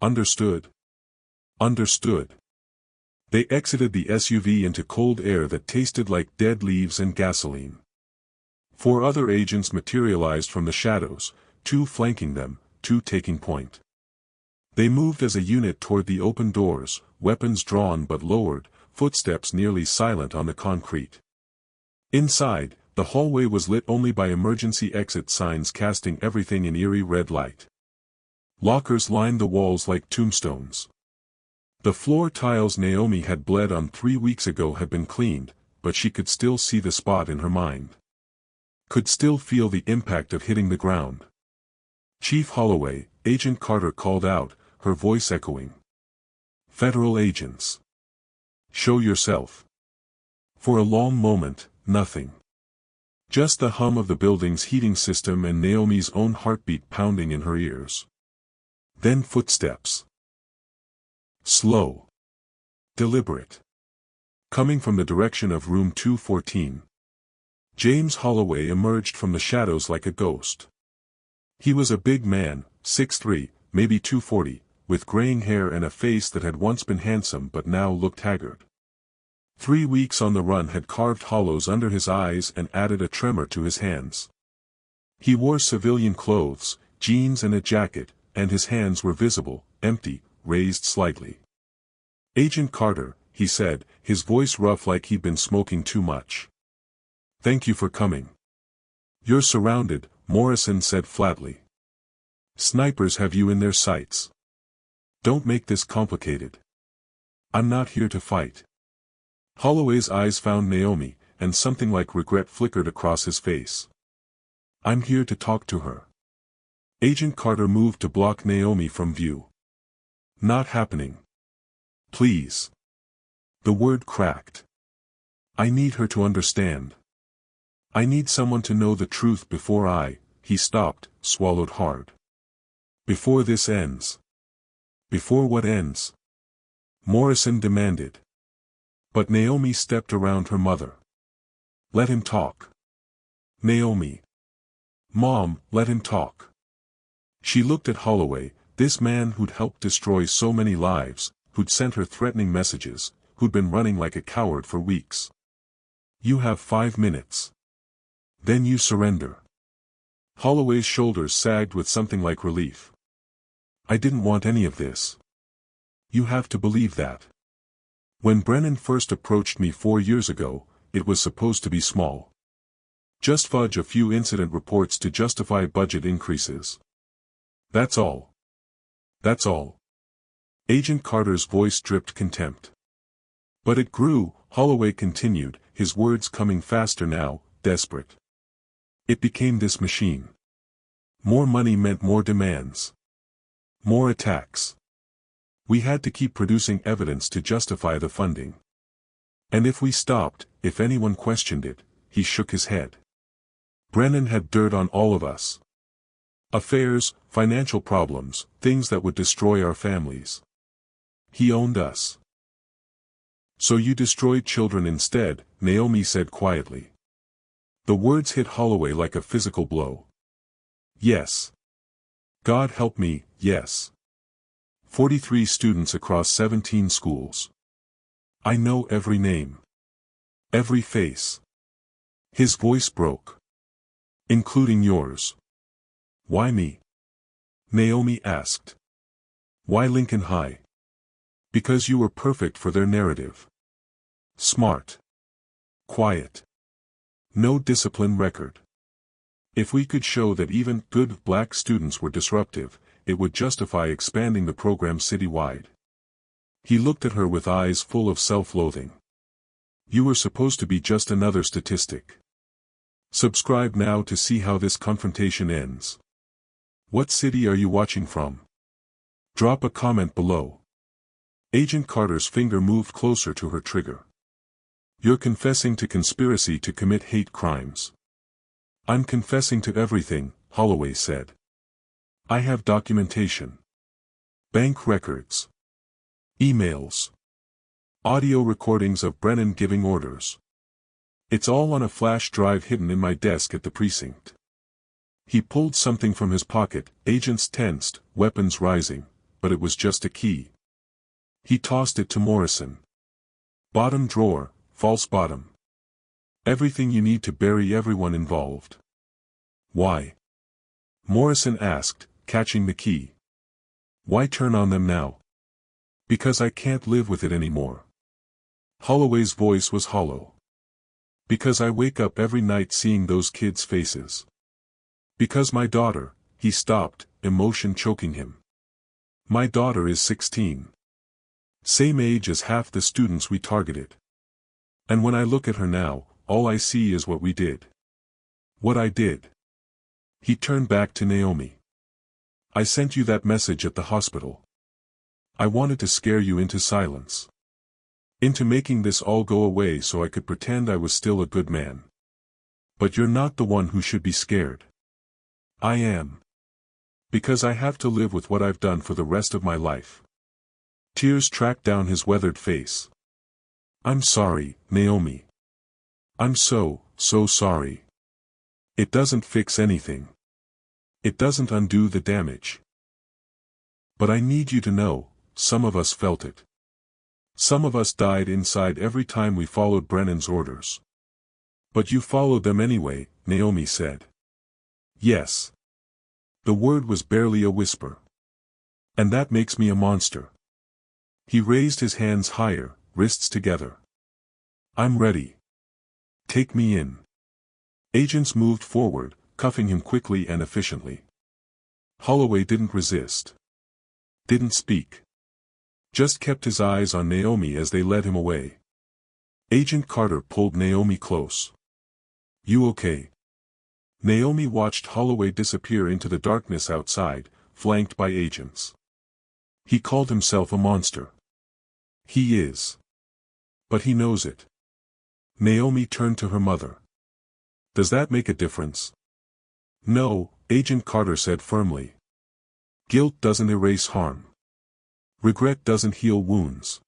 Understood? Understood. They exited the SUV into cold air that tasted like dead leaves and gasoline. 4 other agents materialized from the shadows, 2 flanking them, 2 taking point. They moved as a unit toward the open doors, weapons drawn but lowered, footsteps nearly silent on the concrete. Inside, the hallway was lit only by emergency exit signs casting everything in eerie red light. Lockers lined the walls like tombstones. The floor tiles Naomi had bled on 3 weeks ago had been cleaned, but she could still see the spot in her mind. Could still feel the impact of hitting the ground. Chief Holloway, Agent Carter called out, her voice echoing. Federal agents. Show yourself. For a long moment, nothing. Just the hum of the building's heating system and Naomi's own heartbeat pounding in her ears. Then footsteps. Slow. Deliberate. coming from the direction of room 214. James Holloway emerged from the shadows like a ghost. He was a big man, 6'3", maybe 240, with graying hair and a face that had once been handsome but now looked haggard. 3 weeks on the run had carved hollows under his eyes and added a tremor to his hands. He wore civilian clothes, jeans and a jacket, and his hands were visible, empty, raised slightly. "Agent Carter," he said, his voice rough like he'd been smoking too much. "Thank you for coming." "You're surrounded," Morrison said flatly. "Snipers have you in their sights. Don't make this complicated. I'm not here to fight." Holloway's eyes found Naomi, and something like regret flickered across his face. "I'm here to talk to her." Agent Carter moved to block Naomi from view. "Not happening. Please." The word cracked. "I need her to understand. I need someone to know the truth before he stopped, swallowed hard. "Before this ends." "Before what ends?" Morrison demanded. But Naomi stepped around her mother. "Let him talk." "Naomi. Mom, let him talk." She looked at Holloway, this man who'd helped destroy so many lives, who'd sent her threatening messages, who'd been running like a coward for weeks. "You have 5 minutes. Then you surrender." Holloway's shoulders sagged with something like relief. "I didn't want any of this. You have to believe that. When Brennan first approached me 4 years ago, it was supposed to be small. Just fudge a few incident reports to justify budget increases. That's all. That's all." Agent Carter's voice dripped contempt. "But it grew," Holloway continued, his words coming faster now, desperate. "It became this machine. More money meant more demands. More attacks. We had to keep producing evidence to justify the funding. And if we stopped, if anyone questioned it," he shook his head. "Brennan had dirt on all of us. Affairs, financial problems, things that would destroy our families. He owned us." "So you destroyed children instead," Naomi said quietly. The words hit Holloway like a physical blow. "Yes. God help me, yes. 43 students across 17 schools. I know every name. Every face." His voice broke. "Including yours." "Why me?" Naomi asked. "Why Lincoln High?" "Because you were perfect for their narrative. Smart. Quiet. No discipline record. If we could show that even good black students were disruptive, it would justify expanding the program citywide." He looked at her with eyes full of self-loathing. "You were supposed to be just another statistic. Subscribe now to see how this confrontation ends. What city are you watching from? Drop a comment below." Agent Carter's finger moved closer to her trigger. "You're confessing to conspiracy to commit hate crimes." "I'm confessing to everything," Holloway said. "I have documentation. Bank records. Emails. Audio recordings of Brennan giving orders. It's all on a flash drive hidden in my desk at the precinct." He pulled something from his pocket, agents tensed, weapons rising, but it was just a key. He tossed it to Morrison. "Bottom drawer, false bottom. Everything you need to bury everyone involved." "Why?" Morrison asked, catching the key. "Why turn on them now?" "Because I can't live with it anymore." Holloway's voice was hollow. "Because I wake up every night seeing those kids' faces. Because my daughter," he stopped, emotion choking him. "My daughter is 16. Same age as half the students we targeted. And when I look at her now, all I see is what we did. What I did." He turned back to Naomi. "I sent you that message at the hospital. I wanted to scare you into silence. Into making this all go away so I could pretend I was still a good man. But you're not the one who should be scared. I am. Because I have to live with what I've done for the rest of my life." Tears tracked down his weathered face. I'm sorry, Naomi. I'm so sorry. It doesn't fix anything. It doesn't undo the damage. But I need you to know, some of us felt it. Some of us died inside every time we followed Brennan's orders. But you followed them anyway, Naomi said. Yes. The word was barely a whisper. And that makes me a monster. He raised his hands higher, wrists together. I'm ready. Take me in. Agents moved forward, cuffing him quickly and efficiently. Holloway didn't resist. Didn't speak. Just kept his eyes on Naomi as they led him away. Agent Carter pulled Naomi close. You okay? Naomi watched Holloway disappear into the darkness outside, flanked by agents. He called himself a monster. He is. But he knows it. Naomi turned to her mother. Does that make a difference? No, Agent Carter said firmly. Guilt doesn't erase harm. Regret doesn't heal wounds.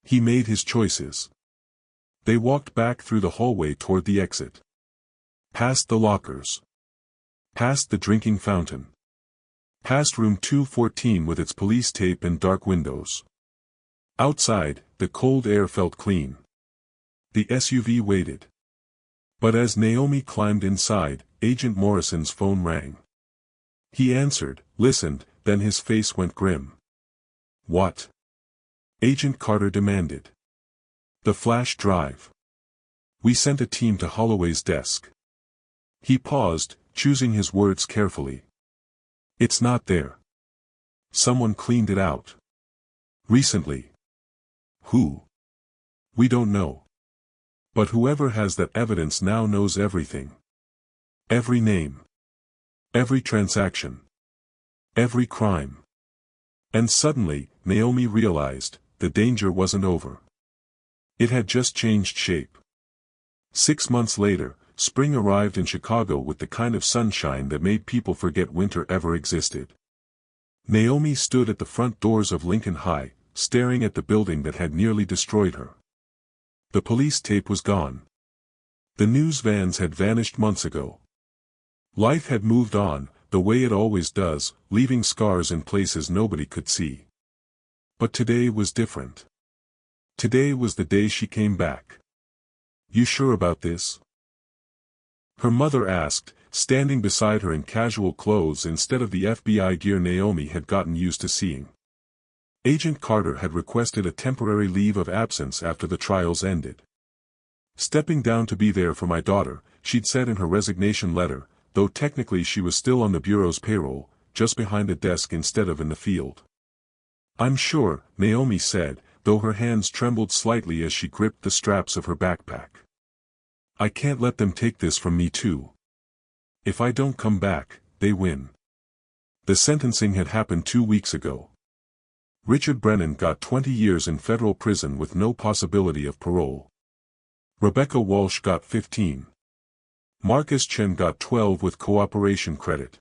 He made his choices. They walked back through the hallway toward the exit. Past the lockers. Past the drinking fountain. Past room 214 with its police tape and dark windows. Outside, the cold air felt clean. The SUV waited. But as Naomi climbed inside, Agent Morrison's phone rang. He answered, listened, then his face went grim. What? Agent Carter demanded. The flash drive. We sent a team to Holloway's desk. He paused, choosing his words carefully. It's not there. Someone cleaned it out. Recently. Who? We don't know. But whoever has that evidence now knows everything. Every name. Every transaction. Every crime. And suddenly, Naomi realized, the danger wasn't over. It had just changed shape. 6 months later, spring arrived in Chicago with the kind of sunshine that made people forget winter ever existed. Naomi stood at the front doors of Lincoln High, staring at the building that had nearly destroyed her. The police tape was gone. The news vans had vanished months ago. Life had moved on, the way it always does, leaving scars in places nobody could see. But today was different. Today was the day she came back. You sure about this? Her mother asked, standing beside her in casual clothes instead of the FBI gear Naomi had gotten used to seeing. Agent Carter had requested a temporary leave of absence after the trials ended. Stepping down to be there for my daughter, she'd said in her resignation letter, though technically she was still on the Bureau's payroll, just behind a desk instead of in the field. I'm sure, Naomi said, though her hands trembled slightly as she gripped the straps of her backpack. I can't let them take this from me too. If I don't come back, they win. The sentencing had happened 2 weeks ago. Richard Brennan got 20 years in federal prison with no possibility of parole. Rebecca Walsh got 15. Marcus Chen got 12 with cooperation credit.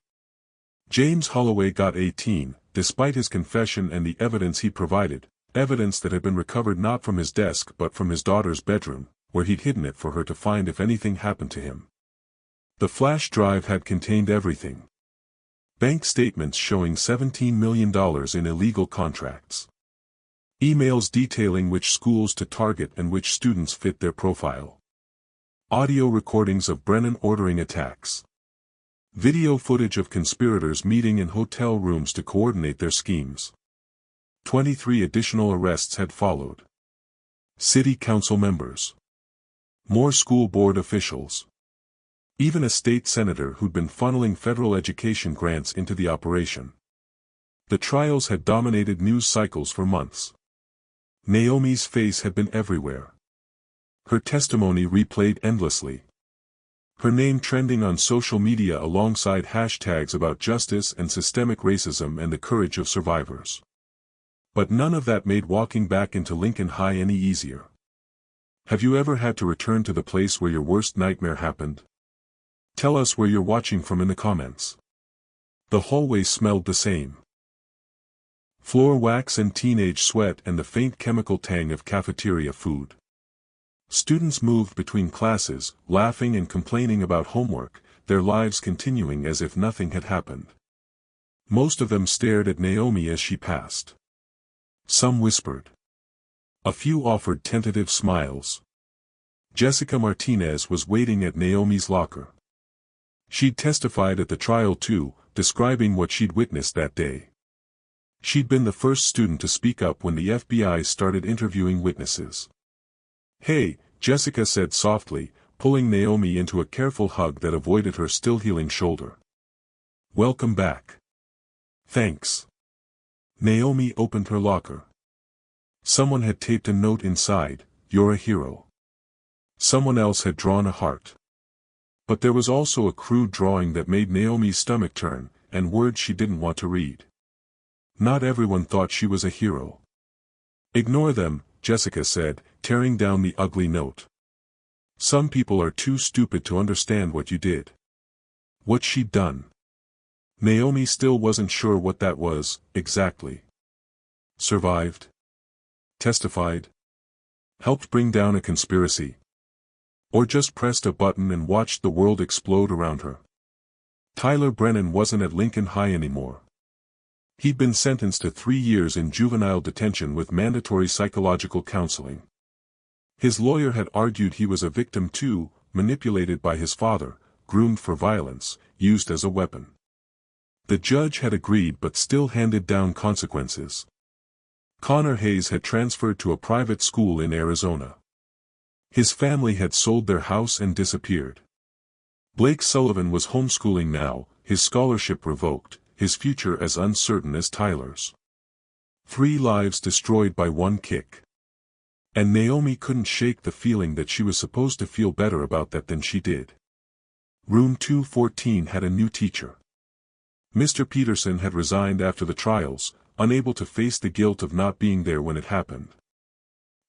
James Holloway got 18, despite his confession and the evidence he provided, evidence that had been recovered not from his desk but from his daughter's bedroom, where he'd hidden it for her to find if anything happened to him. The flash drive had contained everything. Bank statements showing $17 million in illegal contracts. Emails detailing which schools to target and which students fit their profile. Audio recordings of Brennan ordering attacks. Video footage of conspirators meeting in hotel rooms to coordinate their schemes. 23 additional arrests had followed. City council members. More school board officials. Even a state senator who'd been funneling federal education grants into the operation. The trials had dominated news cycles for months. Naomi's face had been everywhere. Her testimony replayed endlessly. Her name trending on social media alongside hashtags about justice and systemic racism and the courage of survivors. But none of that made walking back into Lincoln High any easier. Have you ever had to return to the place where your worst nightmare happened? Tell us where you're watching from in the comments. The hallway smelled the same. Floor wax and teenage sweat and the faint chemical tang of cafeteria food. Students moved between classes, laughing and complaining about homework, their lives continuing as if nothing had happened. Most of them stared at Naomi as she passed. Some whispered. A few offered tentative smiles. Jessica Martinez was waiting at Naomi's locker. She'd testified at the trial too, describing what she'd witnessed that day. She'd been the first student to speak up when the FBI started interviewing witnesses. "Hey," Jessica said softly, pulling Naomi into a careful hug that avoided her still-healing shoulder. "Welcome back." "Thanks." Naomi opened her locker. Someone had taped a note inside, "You're a hero." Someone else had drawn a heart. But there was also a crude drawing that made Naomi's stomach turn, and words she didn't want to read. Not everyone thought she was a hero. "Ignore them," Jessica said, tearing down the ugly note. "Some people are too stupid to understand what you did." What she'd done. Naomi still wasn't sure what that was, exactly. Survived? Testified? Helped bring down a conspiracy? Or just pressed a button and watched the world explode around her? Tyler Brennan wasn't at Lincoln High anymore. He'd been sentenced to 3 years in juvenile detention with mandatory psychological counseling. His lawyer had argued he was a victim too, manipulated by his father, groomed for violence, used as a weapon. The judge had agreed but still handed down consequences. Connor Hayes had transferred to a private school in Arizona. His family had sold their house and disappeared. Blake Sullivan was homeschooling now, his scholarship revoked, his future as uncertain as Tyler's. 3 lives destroyed by one kick. And Naomi couldn't shake the feeling that she was supposed to feel better about that than she did. Room 214 had a new teacher. Mr. Peterson had resigned after the trials, unable to face the guilt of not being there when it happened.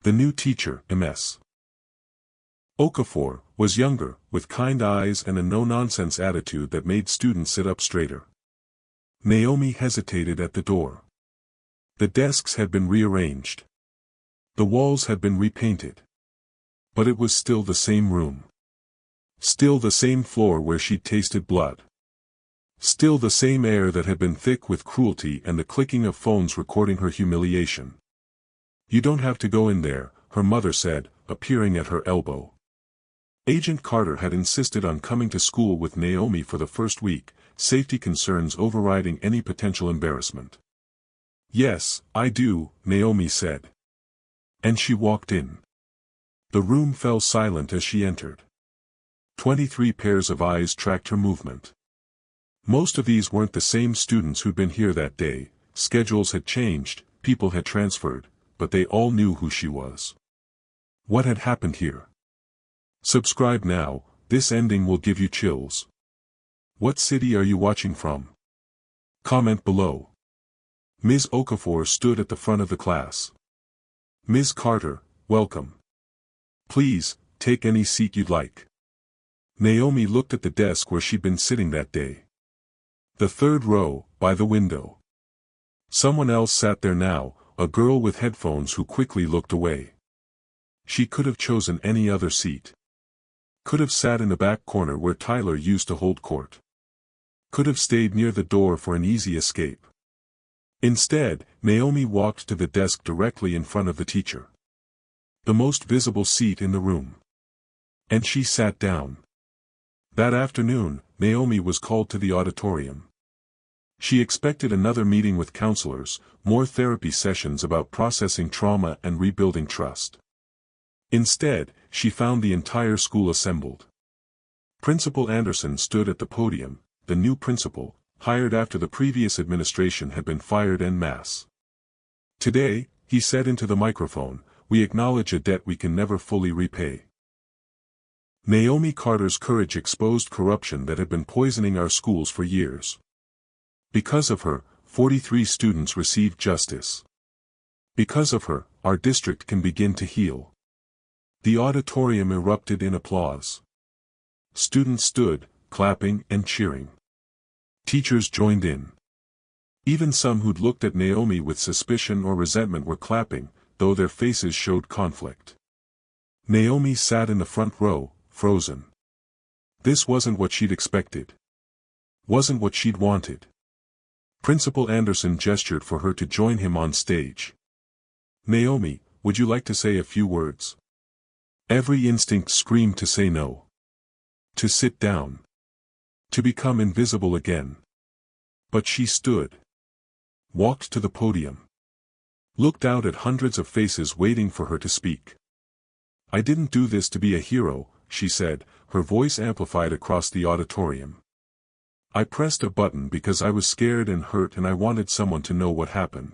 The new teacher, Ms. Okafor, was younger, with kind eyes and a no-nonsense attitude that made students sit up straighter. Naomi hesitated at the door. The desks had been rearranged. The walls had been repainted. But it was still the same room. Still the same floor where she'd tasted blood. Still the same air that had been thick with cruelty and the clicking of phones recording her humiliation. "You don't have to go in there," her mother said, appearing at her elbow. Agent Carter had insisted on coming to school with Naomi for the first week, safety concerns overriding any potential embarrassment. "Yes, I do," Naomi said. And she walked in. The room fell silent as she entered. 23 pairs of eyes tracked her movement. Most of these weren't the same students who'd been here that day, schedules had changed, people had transferred, but they all knew who she was. What had happened here? Subscribe now, this ending will give you chills. What city are you watching from? Comment below. Ms. Okafor stood at the front of the class. "Ms. Carter, welcome. Please, take any seat you'd like." Naomi looked at the desk where she'd been sitting that day. The 3rd row, by the window. Someone else sat there now, a girl with headphones who quickly looked away. She could have chosen any other seat. Could have sat in the back corner where Tyler used to hold court. Could have stayed near the door for an easy escape. Instead, Naomi walked to the desk directly in front of the teacher. The most visible seat in the room. And she sat down. That afternoon, Naomi was called to the auditorium. She expected another meeting with counselors, more therapy sessions about processing trauma and rebuilding trust. Instead, she found the entire school assembled. Principal Anderson stood at the podium, the new principal, hired after the previous administration had been fired en masse. "Today," he said into the microphone, "we acknowledge a debt we can never fully repay." Naomi Carter's courage exposed corruption that had been poisoning our schools for years. Because of her, 43 students received justice. Because of her, our district can begin to heal. The auditorium erupted in applause. Students stood, clapping and cheering. Teachers joined in. Even some who'd looked at Naomi with suspicion or resentment were clapping, though their faces showed conflict. Naomi sat in the front row, frozen. This wasn't what she'd expected. Wasn't what she'd wanted. Principal Anderson gestured for her to join him on stage. Naomi, would you like to say a few words? Every instinct screamed to say no. To sit down. To become invisible again. But she stood. Walked to the podium. Looked out at hundreds of faces waiting for her to speak. I didn't do this to be a hero, she said, her voice amplified across the auditorium. I pressed a button because I was scared and hurt and I wanted someone to know what happened.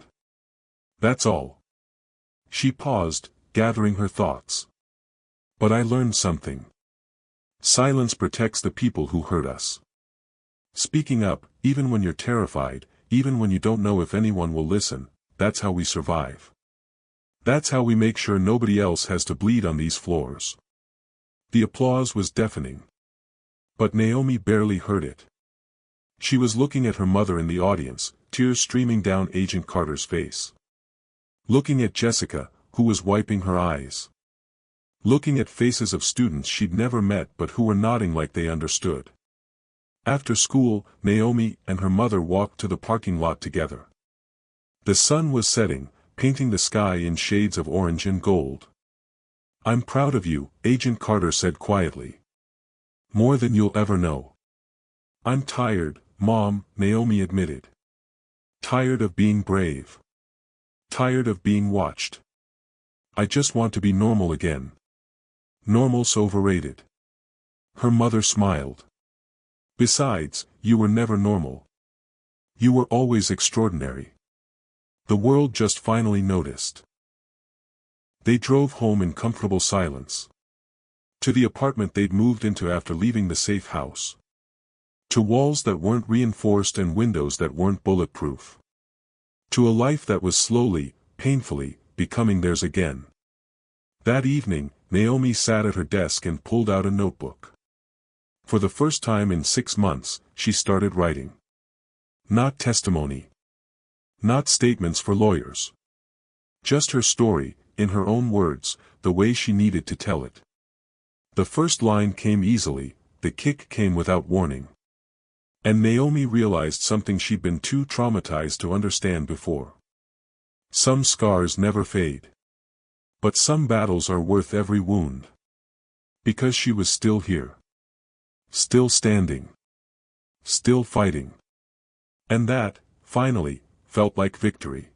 That's all. She paused, gathering her thoughts. But I learned something. Silence protects the people who hurt us. Speaking up, even when you're terrified, even when you don't know if anyone will listen, that's how we survive. That's how we make sure nobody else has to bleed on these floors. The applause was deafening. But Naomi barely heard it. She was looking at her mother in the audience, tears streaming down Agent Carter's face. Looking at Jessica, who was wiping her eyes. Looking at faces of students she'd never met but who were nodding like they understood. After school, Naomi and her mother walked to the parking lot together. The sun was setting, painting the sky in shades of orange and gold. I'm proud of you, Agent Carter said quietly. More than you'll ever know. I'm tired, Mom, Naomi admitted. Tired of being brave. Tired of being watched. I just want to be normal again. Normal's overrated. Her mother smiled. Besides, you were never normal. You were always extraordinary. The world just finally noticed. They drove home in comfortable silence. To the apartment they'd moved into after leaving the safe house. To walls that weren't reinforced and windows that weren't bulletproof. To a life that was slowly, painfully, becoming theirs again. That evening, Naomi sat at her desk and pulled out a notebook. For the first time in 6 months, she started writing. Not testimony. Not statements for lawyers. Just her story, in her own words, the way she needed to tell it. The first line came easily, the kick came without warning. And Naomi realized something she'd been too traumatized to understand before. Some scars never fade. But some battles are worth every wound. Because she was still here. Still standing. Still fighting. And that, finally, felt like victory.